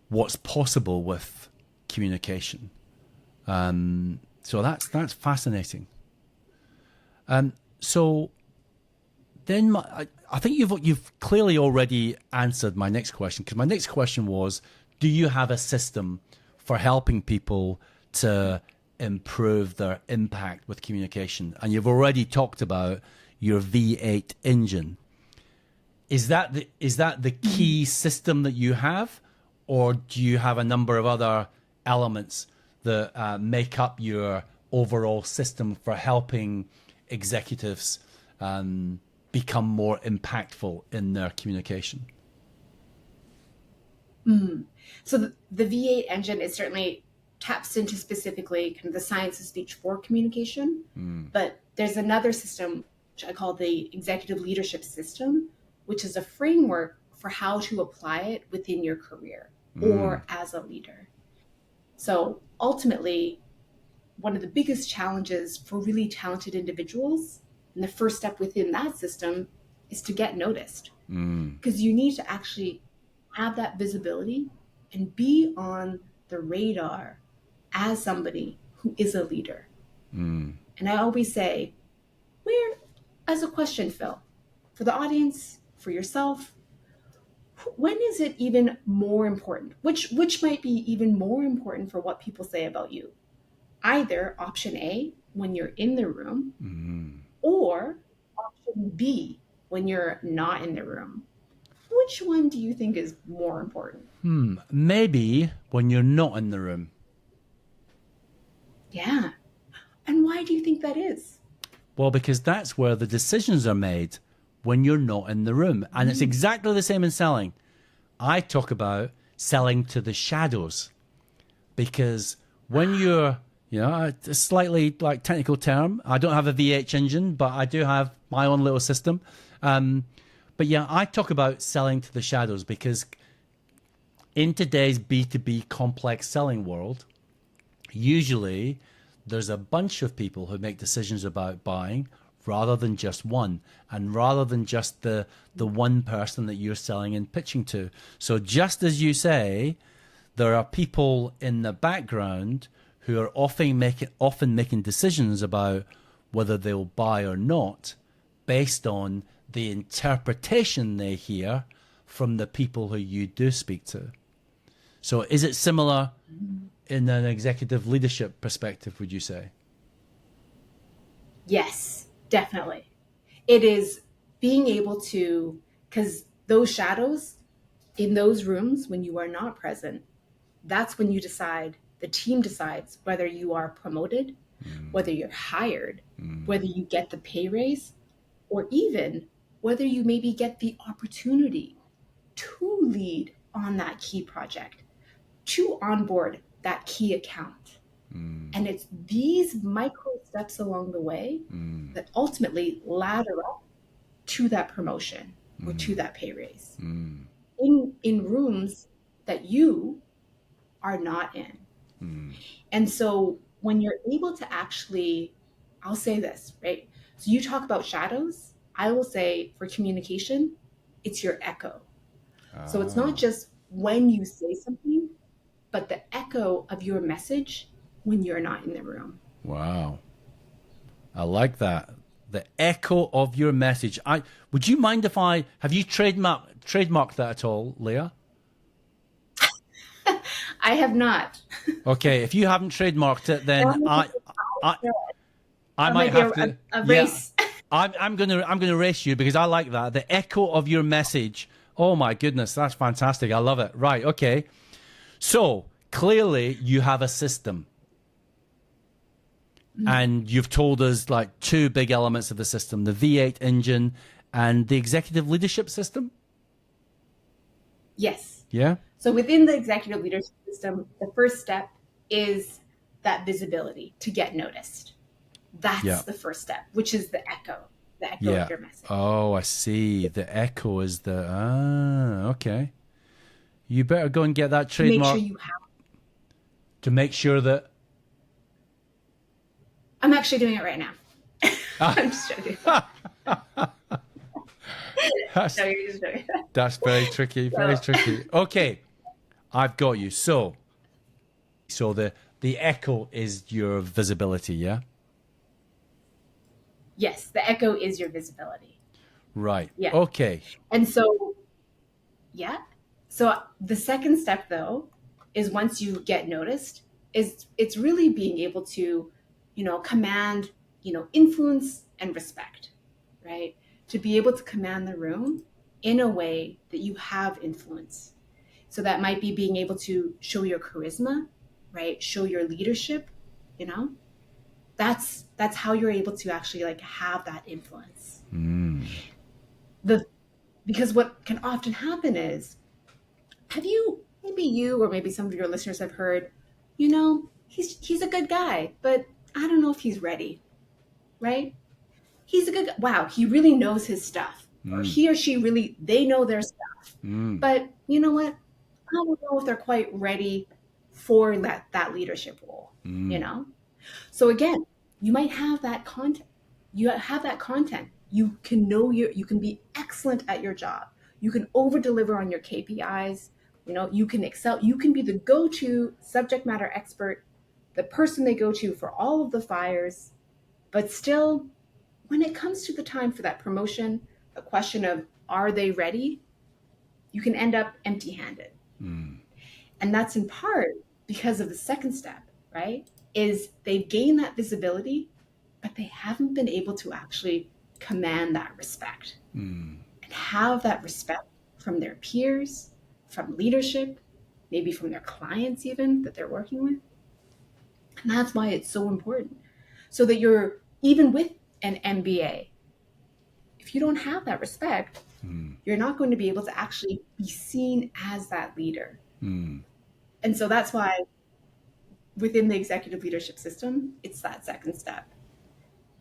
what's possible with communication. So that's fascinating. So then I think you've clearly already answered my next question, because my next question was, do you have a system for helping people to improve their impact with communication? And you've already talked about your V8 engine. Is that the key system that you have, or do you have a number of other elements that make up your overall system for helping executives become more impactful in their communication? So the V8 engine is certainly taps into specifically kind of the science of speech for communication, but there's another system which I call the executive leadership system, which is a framework for how to apply it within your career or as a leader. So ultimately, one of the biggest challenges for really talented individuals, and the first step within that system, is to get noticed. Because you need to actually have that visibility and be on the radar as somebody who is a leader. And I always say, as a question, Phil, for the audience, for yourself, when is it even more important? Which might be even more important for what people say about you? Either option A, when you're in the room, or can be when you're not in the room, which one do you think is more important? Maybe when you're not in the room. Yeah. And why do you think that is? Well, because that's where the decisions are made, when you're not in the room. And it's exactly the same in selling. I talk about selling to the shadows, because when you're, you know, a slightly like technical term, I don't have a V8 engine, but I do have my own little system. But yeah, I talk about selling to the shadows because in today's B2B complex selling world, usually there's a bunch of people who make decisions about buying rather than just one, and rather than just the one person that you're selling and pitching to. So just as you say, there are people in the background who are often making decisions about whether they'll buy or not based on the interpretation they hear from the people who you do speak to. So is it similar in an executive leadership perspective, would you say? Yes, definitely. It is being able to, because those shadows in those rooms, when you are not present, that's when you decide, the team decides whether you are promoted, whether you're hired, whether you get the pay raise, or even whether you maybe get the opportunity to lead on that key project, to onboard that key account. And it's these micro steps along the way that ultimately ladder up to that promotion or to that pay raise in rooms that you are not in. And so when you're able to actually, I'll say this, right? So you talk about shadows. I will say for communication, it's your echo. So it's not just when you say something, but the echo of your message when you're not in the room. Wow. I like that. The echo of your message. Would you mind if have you trademarked that at all, Leah? I have not. Okay, if you haven't trademarked it, then I might have to a race. Yeah, I'm gonna race you because I like that. The echo of your message. Oh my goodness, that's fantastic. I love it. Right, okay. So clearly you have a system. And you've told us like two big elements of the system, the V8 engine and the executive leadership system? Yes. Yeah. So within the executive leadership system, the first step is that visibility, to get noticed. That's the first step, which is the echo of your message. Oh, I see. The echo is okay. You better go and get that trademark. Make sure you have. To make sure that. I'm actually doing it right now. I'm just joking. No, you're just joking. That's very tricky, very tricky. Okay, I've got you. So the echo is your visibility, yeah? Yes, the echo is your visibility. Right. Yeah. Okay. And so, So the second step, though, is once you get noticed, it's really being able to, command, influence and respect, right? To be able to command the room in a way that you have influence. So that might be being able to show your charisma, right? Show your leadership, That's how you're able to actually have that influence. Because what can often happen is, maybe you or maybe some of your listeners have heard, he's a good guy, but I don't know if he's ready, right? He's a good guy. Wow, he really knows his stuff. Or he or she really, they know their stuff. But you know what? I don't know if they're quite ready for that leadership role, So again, you might have that content. You have that content. You can you can be excellent at your job. You can over deliver on your KPIs. You can excel. You can be the go-to subject matter expert, the person they go to for all of the fires. But still, when it comes to the time for that promotion, the question of, are they ready? You can end up empty-handed. And that's in part because of the second step, right? Is they've gained that visibility, but they haven't been able to actually command that respect and have that respect from their peers, from leadership, maybe from their clients even that they're working with. And that's why it's so important. So that you're, even with an MBA, if you don't have that respect, you're not going to be able to actually be seen as that leader. And so that's why within the executive leadership system, it's that second step,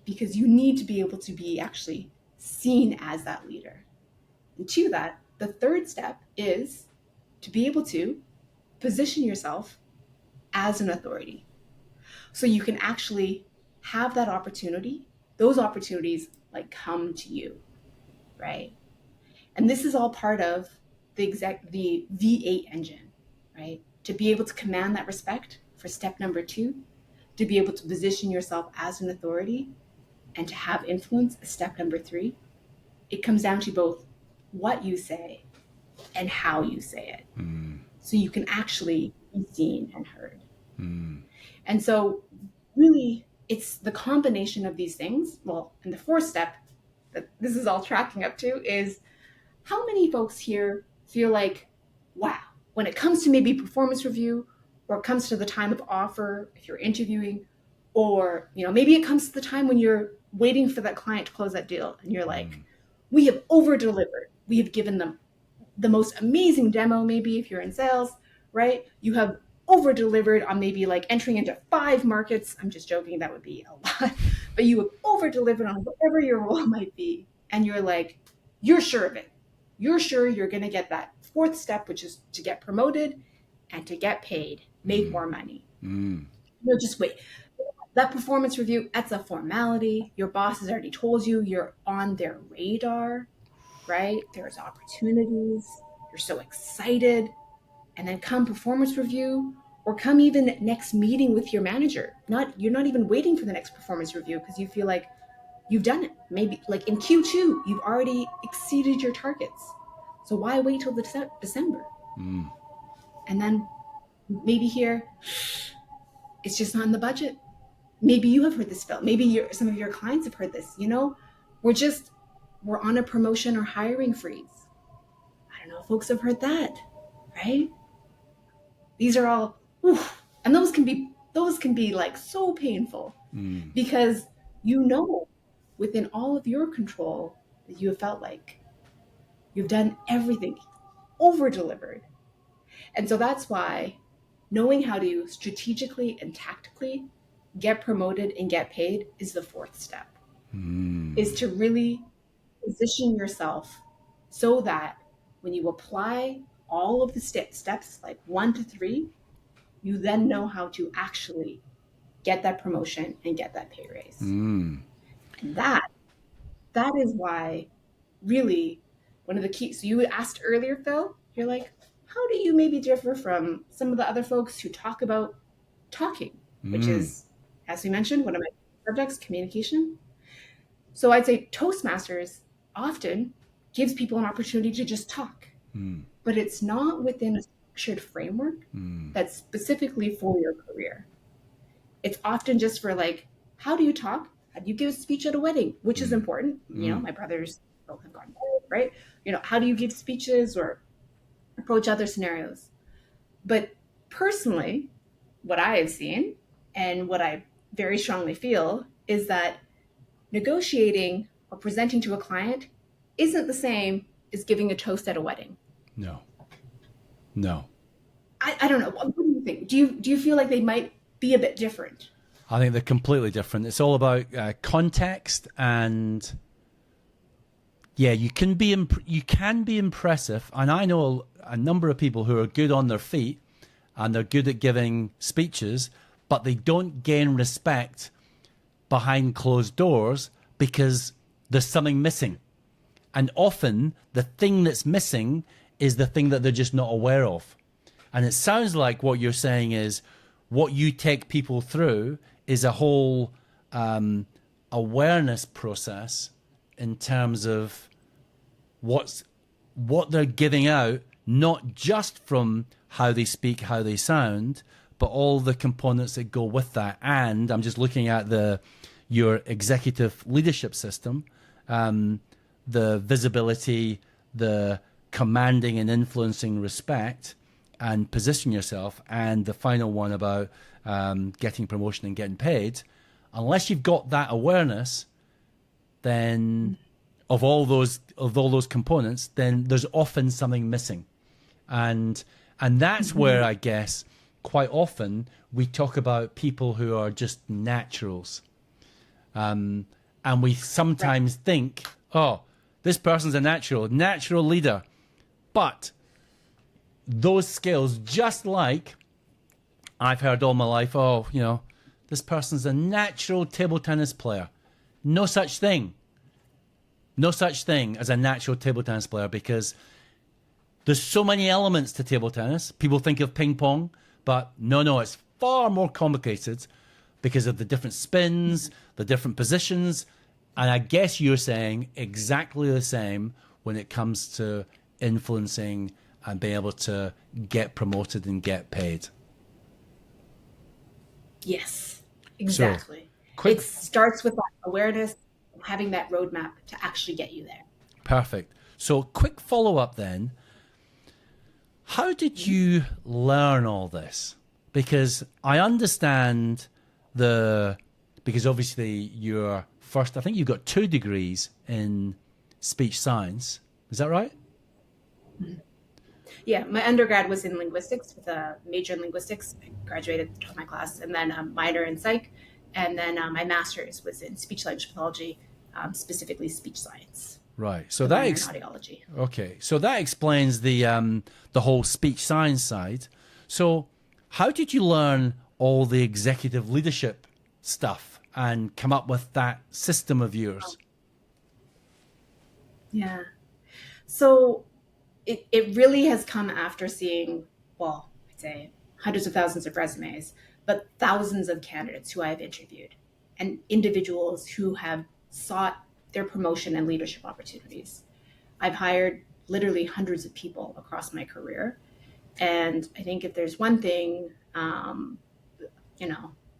because you need to be able to be actually seen as that leader. And to that, the third step is to be able to position yourself as an authority. So you can actually have that opportunity, those opportunities like come to you, right? And this is all part of the V8 engine, right? To be able to command that respect for step number 2, to be able to position yourself as an authority and to have influence, step number 3, it comes down to both what you say and how you say it. So you can actually be seen and heard. And so really it's the combination of these things. Well, and the fourth step that this is all tracking up to is, how many folks here feel like, wow, when it comes to maybe performance review, or it comes to the time of offer, if you're interviewing, or, you know, maybe it comes to the time when you're waiting for that client to close that deal and you're like, we have over delivered. We have given them the most amazing demo, maybe if you're in sales, right? You have over delivered on maybe like entering into 5 markets. I'm just joking, that would be a lot, but you have over delivered on whatever your role might be. And you're like, you're sure of it. You're sure you're going to get that 4th step, which is to get promoted and to get paid, make more money. No, just wait. That performance review, that's a formality. Your boss has already told you you're on their radar, right? There's opportunities. You're so excited. And then come performance review, or come even next meeting with your manager. You're not even waiting for the next performance review because you feel like you've done it. Maybe like in Q2, you've already exceeded your targets. So why wait till December? And then maybe here, it's just not in the budget. Maybe you have heard this, Phil. Maybe some of your clients have heard this. You know, we're on a promotion or hiring freeze. I don't know if folks have heard that, right? These are all, and those can be like so painful because you know within all of your control that you have felt like you've done everything, over delivered. And so that's why knowing how to strategically and tactically get promoted and get paid is the 4th step, is to really position yourself so that when you apply all of the steps like 1 to 3, you then know how to actually get that promotion and get that pay raise. And that is why really one of the keys. So you asked earlier, Phil, you're like, how do you maybe differ from some of the other folks who talk about talking, which is, as we mentioned, one of my subjects, communication. So I'd say Toastmasters often gives people an opportunity to just talk, but it's not within a structured framework that's specifically for your career. It's often just for like, how do you talk? How do you give a speech at a wedding? Which is important. You know, my brothers both have gotten married, right? You know, how do you give speeches or approach other scenarios? But personally, what I have seen and what I very strongly feel is that negotiating or presenting to a client isn't the same as giving a toast at a wedding. No. I don't know. What do you think? Do you feel like they might be a bit different? I think they're completely different. It's all about context, and you can be impressive. And I know a number of people who are good on their feet and they're good at giving speeches, but they don't gain respect behind closed doors because there's something missing. And often the thing that's missing is the thing that they're just not aware of. And it sounds like what you're saying is what you take people through is a whole awareness process in terms of what they're giving out, not just from how they speak, how they sound, but all the components that go with that. And I'm just looking at your executive leadership system, the visibility, the commanding and influencing respect and position yourself, and the final one about getting promotion and getting paid, unless you've got that awareness, then of all those components, then there's often something missing. And that's where I guess quite often we talk about people who are just naturals. And we sometimes think, oh, this person's a natural leader. But those skills, just like I've heard all my life, oh, you know, this person's a natural table tennis player. No such thing. No such thing as a natural table tennis player, because there's so many elements to table tennis. People think of ping pong, but no, it's far more complicated because of the different spins, the different positions. And I guess you're saying exactly the same when it comes to influencing and being able to get promoted and get paid. Yes, exactly. So, it starts with that awareness, having that roadmap to actually get you there. Perfect. So quick follow-up then. How did you learn all this? Because I understand because obviously you're first, I think you've got 2 degrees in speech science. Is that right? Yeah, my undergrad was in linguistics with a major in linguistics. I graduated at the top of my class, and then a minor in psych. And then my master's was in speech language pathology, specifically speech science. Right. So that audiology. Okay. So that explains the whole speech science side. So how did you learn all the executive leadership stuff and come up with that system of yours? Yeah. So it really has come after seeing, well, I'd say hundreds of thousands of resumes, but thousands of candidates who I've interviewed and individuals who have sought their promotion and leadership opportunities. I've hired literally hundreds of people across my career. And I think if there's one thing, I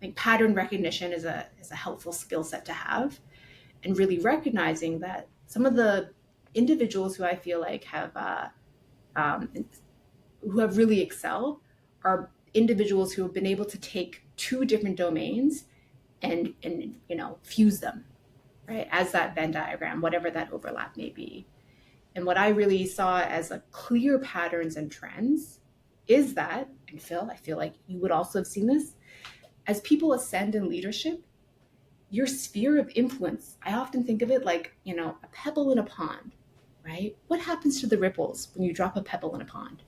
think pattern recognition is a helpful skill set to have, and really recognizing that some of the individuals who I feel like who have really excelled are individuals who have been able to take 2 different domains and fuse them, right, as that Venn diagram, whatever that overlap may be. And what I really saw as a clear patterns and trends is that, and Phil, I feel like you would also have seen this, as people ascend in leadership, your sphere of influence, I often think of it like, a pebble in a pond, right? What happens to the ripples when you drop a pebble in a pond?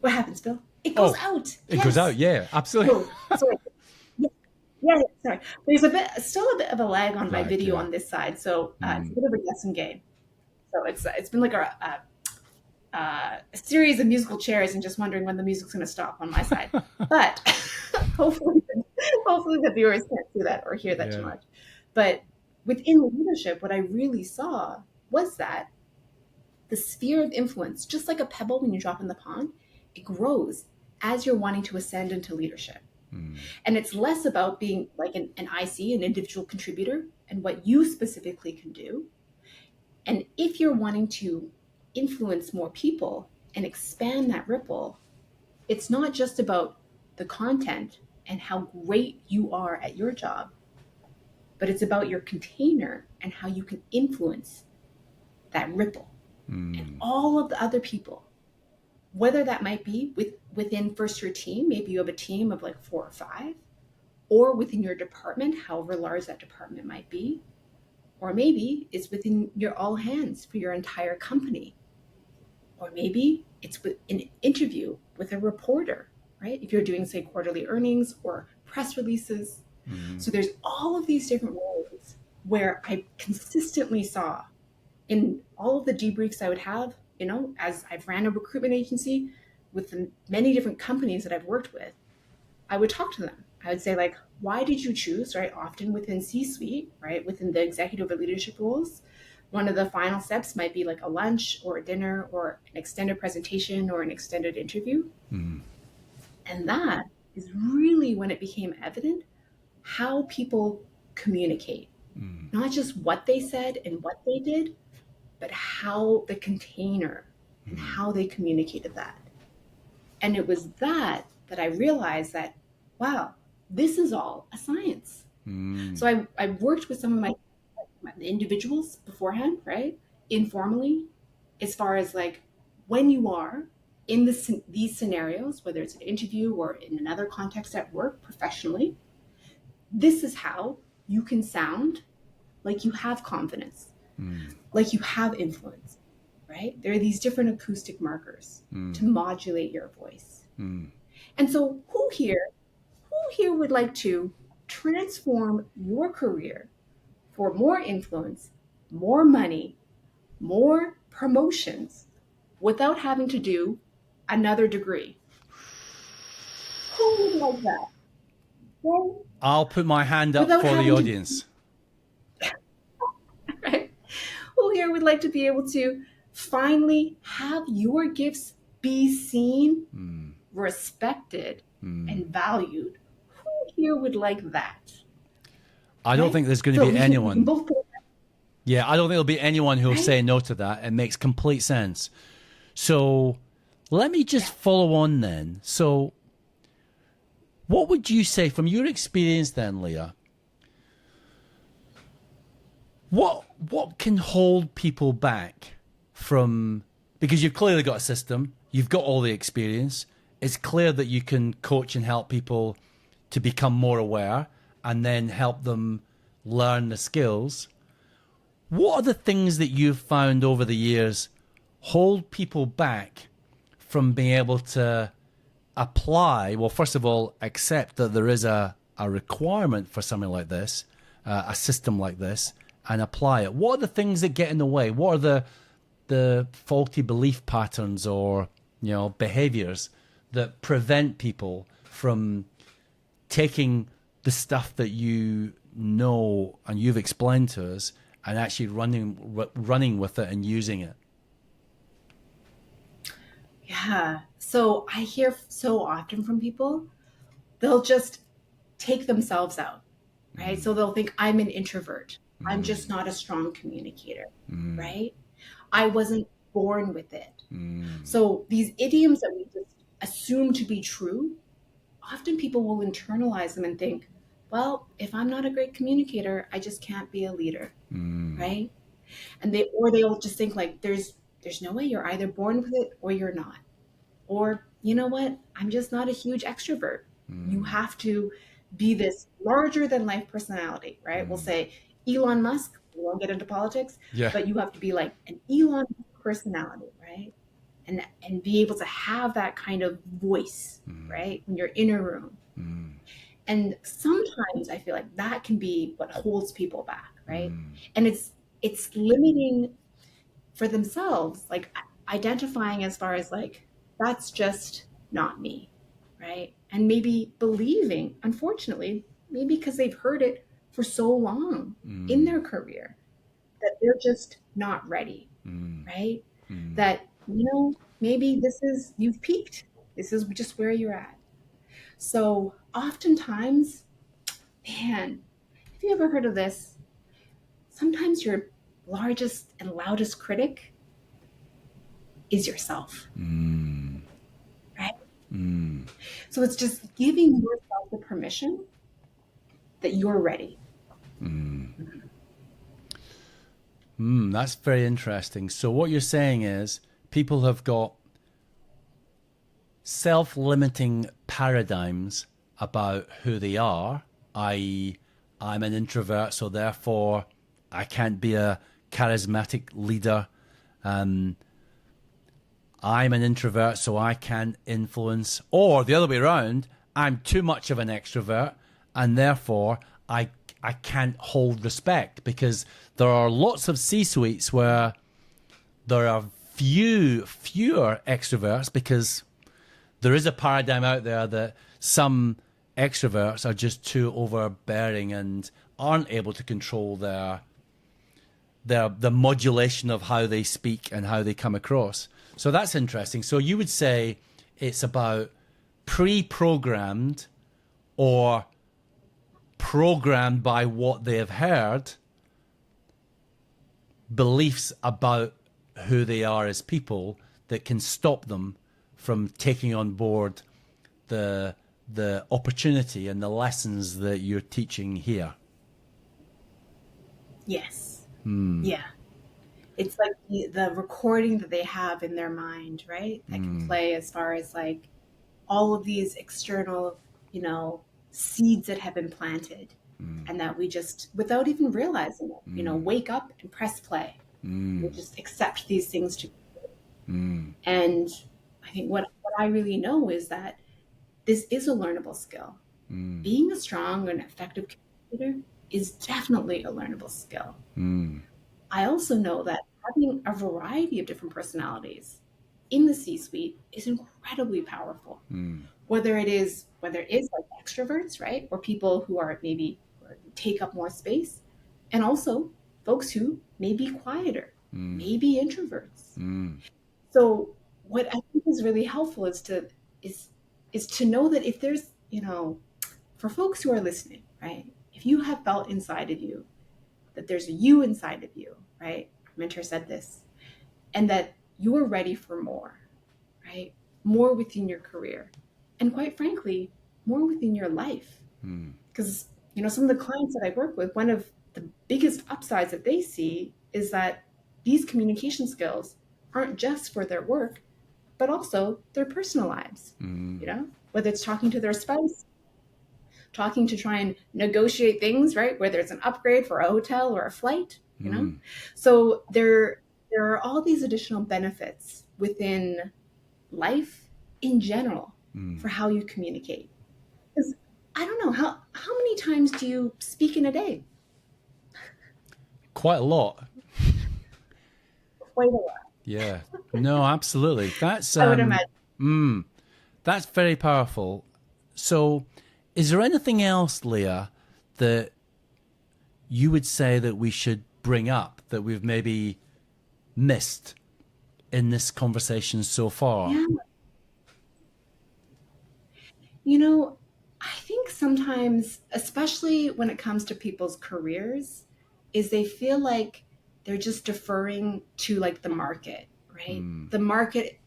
What happens, Phil? It goes out. It goes out, yeah, absolutely. Sorry. Yeah, sorry. There's still a bit of a lag on my video on this side, so it's a bit of a guessing game. So it's been like a series of musical chairs and just wondering when the music's going to stop on my side. But hopefully the viewers can't see that or hear that too much. But within leadership, what I really saw was that the sphere of influence, just like a pebble when you drop in the pond, it grows as you're wanting to ascend into leadership. And it's less about being like an IC, an individual contributor, and what you specifically can do. And if you're wanting to influence more people and expand that ripple, it's not just about the content and how great you are at your job, but it's about your container and how you can influence that ripple and all of the other people, whether that might be within first your team, maybe you have a team of like 4 or 5, or within your department, however large that department might be, or maybe it's within your all hands for your entire company. Or maybe it's with an interview with a reporter, right? If you're doing, say, quarterly earnings or press releases. So there's all of these different roles where I consistently saw in all of the debriefs I would have, as I've ran a recruitment agency with the many different companies that I've worked with, I would talk to them. I would say, like, why did you choose, right? Often within C-suite, right? Within the executive or leadership roles, one of the final steps might be like a lunch or a dinner or an extended presentation or an extended interview. And that is really when it became evident how people communicate Not just what they said and what they did, but how the container and how they communicated that. And it was that I realized that, wow, this is all a science. So I worked with some of my individuals beforehand, right? Informally, as far as like when you are in these scenarios, whether it's an interview or in another context at work professionally, this is how you can sound like you have confidence, like you have influence, right? There are these different acoustic markers to modulate your voice. And so who here would like to transform your career for more influence, more money, more promotions without having to do another degree? Who would like that? Well, I'll put my hand up for the audience. Right? Who here would like to be able to finally have your gifts be seen, respected, and valued? Who here would like that? I don't think there's going to be anyone. Yeah, I don't think there'll be anyone who'll say no to that. It makes complete sense. So let me just follow on then. So what would you say from your experience then, Leah? What can hold people back from, because you've clearly got a system, you've got all the experience, it's clear that you can coach and help people to become more aware and then help them learn the skills. What are the things that you've found over the years hold people back from being able to apply? Well, first of all, accept that there is a requirement for something like this, a system like this, and apply it. What are the things that get in the way? What are the faulty belief patterns or, you know, behaviors that prevent people from taking the stuff that you know and you've explained to us and actually running with it and using it? Yeah. So I hear so often from people, they'll just take themselves out, right? So they'll think, I'm an introvert. I'm just not a strong communicator, right? I wasn't born with it. So these idioms that we just assume to be true, often people will internalize them and think, well, if I'm not a great communicator, I just can't be a leader, right? And they'll just think like, there's no way, you're either born with it or you're not. Or, you know what, I'm just not a huge extrovert. You have to be this larger than life personality, right? We'll say Elon Musk, we won't get into politics, but you have to be like an Elon personality, right? And be able to have that kind of voice, right? When you're in a room. And sometimes I feel like that can be what holds people back, right? And it's limiting for themselves, like identifying as far as like, that's just not me, right? And maybe believing, unfortunately, maybe because they've heard it for so long in their career, that they're just not ready, right? That, you know, maybe you've peaked. This is just where you're at. So oftentimes, man, have you ever heard of this? Sometimes your largest and loudest critic is yourself, right? So it's just giving yourself the permission that you're ready. That's very interesting. So what you're saying is people have got self-limiting paradigms about who they are, i.e., I'm an introvert, so therefore I can't be a charismatic leader. I'm an introvert, so I can't influence. Or the other way around, I'm too much of an extrovert, and therefore I can't hold respect, because there are lots of C-suites where there are fewer extroverts, because there is a paradigm out there that some extroverts are just too overbearing and aren't able to control the modulation of how they speak and how they come across. So that's interesting. So you would say it's about pre-programmed or programmed by what they have heard beliefs about who they are as people that can stop them from taking on board the opportunity and the lessons that you're teaching here. Yes. Yeah. It's like the recording that they have in their mind, right? That can play as far as like all of these external, seeds that have been planted, and that we just, without even realizing it, wake up and press play. We just accept these things to be true. And I think what I really know is that this is a learnable skill. Being a strong and effective communicator is definitely a learnable skill. I also know that having a variety of different personalities in the C-suite is incredibly powerful. Whether it is like extroverts, right? Or people who are maybe take up more space, and also folks who may be quieter, maybe introverts. So what I think is really helpful is to know that if there's, for folks who are listening, right? If you have felt inside of you that there's a you inside of you, right? Our mentor said this, and that you are ready for more, right? More within your career. And quite frankly, more within your life. Because, some of the clients that I work with, one of the biggest upsides that they see is that these communication skills aren't just for their work, but also their personal lives, whether it's talking to their spouse, talking to try and negotiate things, right? Whether it's an upgrade for a hotel or a flight, So there are all these additional benefits within life in general for how you communicate. Because I don't know, how many times do you speak in a day? Quite a lot. Quite a lot. Yeah. No, absolutely. That's I would imagine. That's very powerful. So is there anything else, Leah, that you would say that we should bring up that we've maybe missed in this conversation so far? Yeah. I think sometimes, especially when it comes to people's careers, is they feel like they're just deferring to like the market, right? The market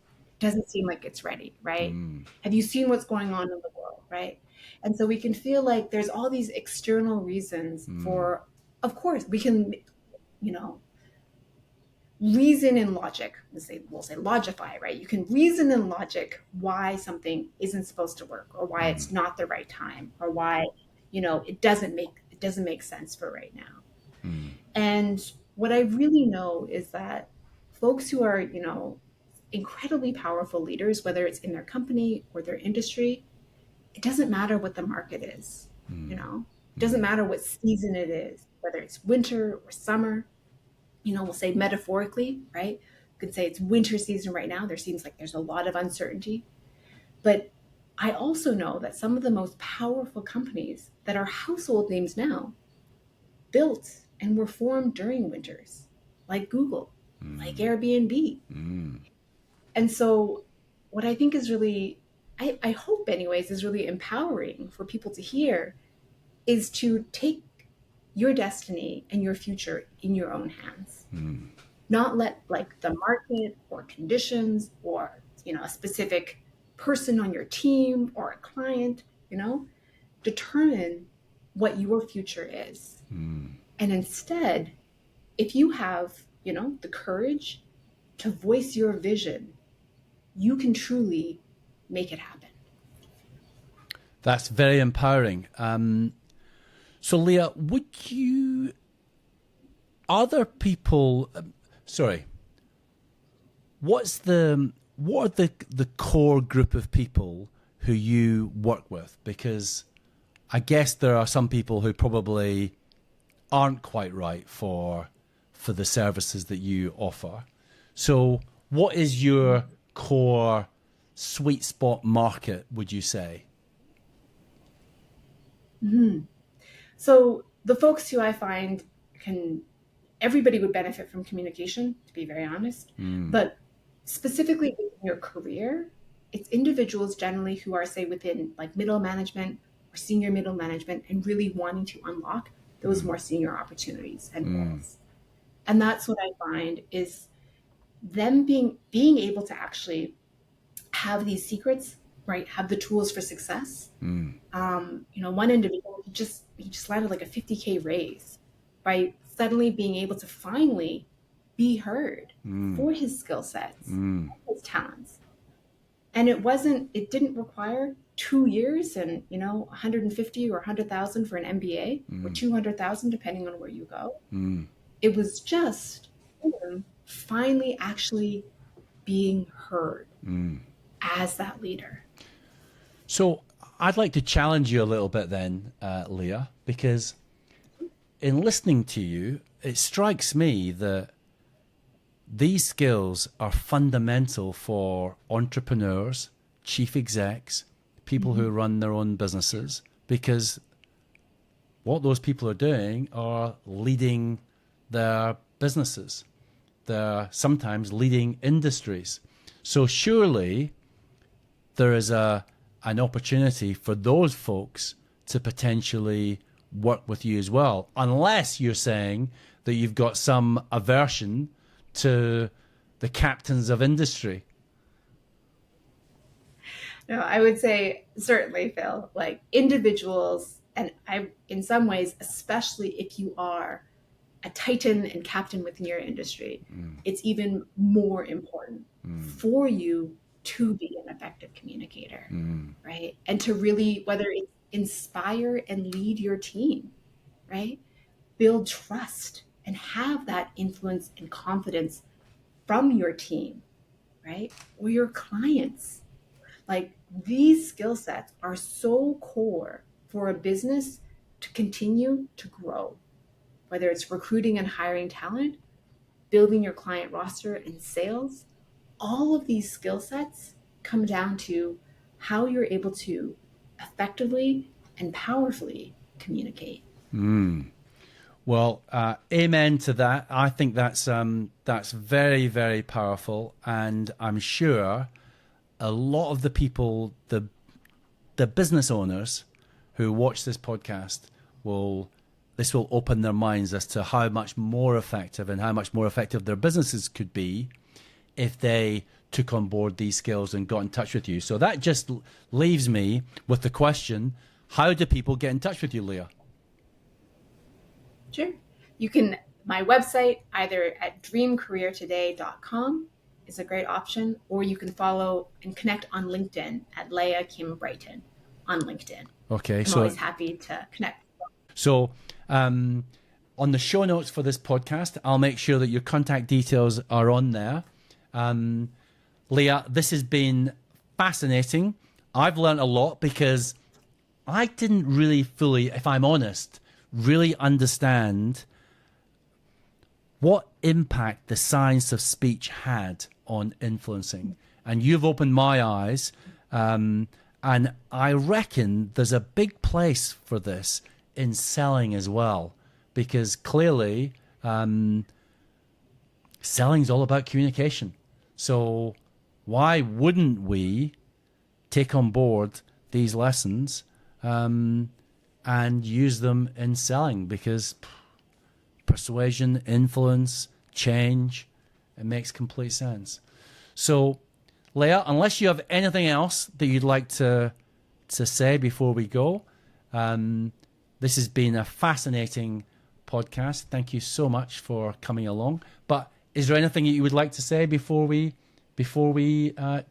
doesn't seem like it's ready, right? Have you seen what's going on in the world, right? And so we can feel like there's all these external reasons for, of course, we can, reason and logic. We'll say logify, right? You can reason and logic why something isn't supposed to work, or why it's not the right time, or why, it doesn't make sense for right now. And what I really know is that folks who are, incredibly powerful leaders, whether it's in their company or their industry, it doesn't matter what the market is, it doesn't matter what season it is, whether it's winter or summer. We'll say metaphorically, right? You could say it's winter season right now. There seems like there's a lot of uncertainty. But I also know that some of the most powerful companies that are household names now built and were formed during winters, like Google, like Airbnb. And so what I think is really, I hope anyways, is really empowering for people to hear is to take your destiny and your future in your own hands. Not let like the market or conditions or, a specific person on your team or a client, determine what your future is. And instead, if you have, the courage to voice your vision, you can truly make it happen. That's very empowering. So Leah, what are the core group of people who you work with? Because I guess there are some people who probably aren't quite right for the services that you offer. So what is your core sweet spot market, would you say? So the folks who I find everybody would benefit from communication, to be very honest, but specifically in your career, it's individuals generally who are, say, within like middle management or senior middle management and really wanting to unlock those more senior opportunities and roles. And that's what I find is them being able to actually have these secrets, right? Have the tools for success. One individual, he just landed like a 50K raise by suddenly being able to finally be heard for his skill sets, his talents. And it didn't require 2 years and, 150 or 100,000 for an MBA or 200,000, depending on where you go. It was just him finally actually being heard as that leader. So I'd like to challenge you a little bit then, Leah, because in listening to you, it strikes me that these skills are fundamental for entrepreneurs, chief execs, people who run their own businesses, because what those people are doing are leading their businesses. They're sometimes leading industries. So surely there is an opportunity for those folks to potentially work with you as well, unless you're saying that you've got some aversion to the captains of industry. No, I would say certainly, Phil, like individuals, and in some ways, especially if you are a titan and captain within your industry, it's even more important for you to be an effective communicator, right? And to really, whether it's inspire and lead your team, right? Build trust and have that influence and confidence from your team, right? Or your clients. Like these skill sets are so core for a business to continue to grow, whether it's recruiting and hiring talent, building your client roster and sales. All of these skill sets come down to how you're able to effectively and powerfully communicate. Well, amen to that. I think that's very, very powerful, and I'm sure a lot of the people, the business owners who watch this podcast this will open their minds as to how much more effective and how much more effective their businesses could be if they took on board these skills and got in touch with you. So that just leaves me with the question, how do people get in touch with you, Leah? Sure. You can, my website, either at dreamcareertoday.com is a great option, or you can follow and connect on LinkedIn at Leah Kim Brighton on LinkedIn. Okay. I'm always happy to connect. So on the show notes for this podcast, I'll make sure that your contact details are on there. Leah, this has been fascinating. I've learned a lot because I didn't really fully, if I'm honest, really understand what impact the science of speech had on influencing. And you've opened my eyes. And I reckon there's a big place for this in selling as well, because clearly selling is all about communication. So why wouldn't we take on board these lessons and use them in selling? Because persuasion, influence, change, it makes complete sense. So Leah, unless you have anything else that you'd like to say before we go, this has been a fascinating podcast. Thank you so much for coming along. But is there anything that you would like to say before we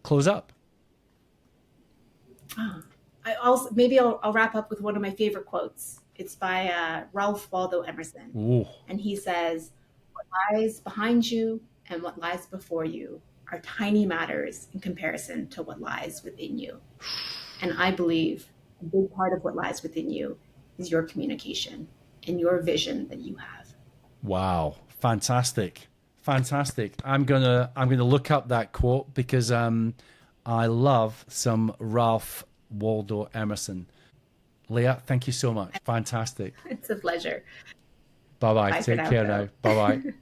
close up? I'll wrap up with one of my favorite quotes. It's by 𝗪𝗪 Emerson. Ooh. And he says, "What lies behind you and what lies before you are tiny matters in comparison to what lies within you." And I believe a big part of what lies within you is your communication and your vision that you have. Wow. Fantastic. Fantastic. I'm gonna look up that quote because I love some Ralph Waldo Emerson. Leah, thank you so much. Fantastic. It's a pleasure. Bye-bye. Bye Take care now. Bye-bye.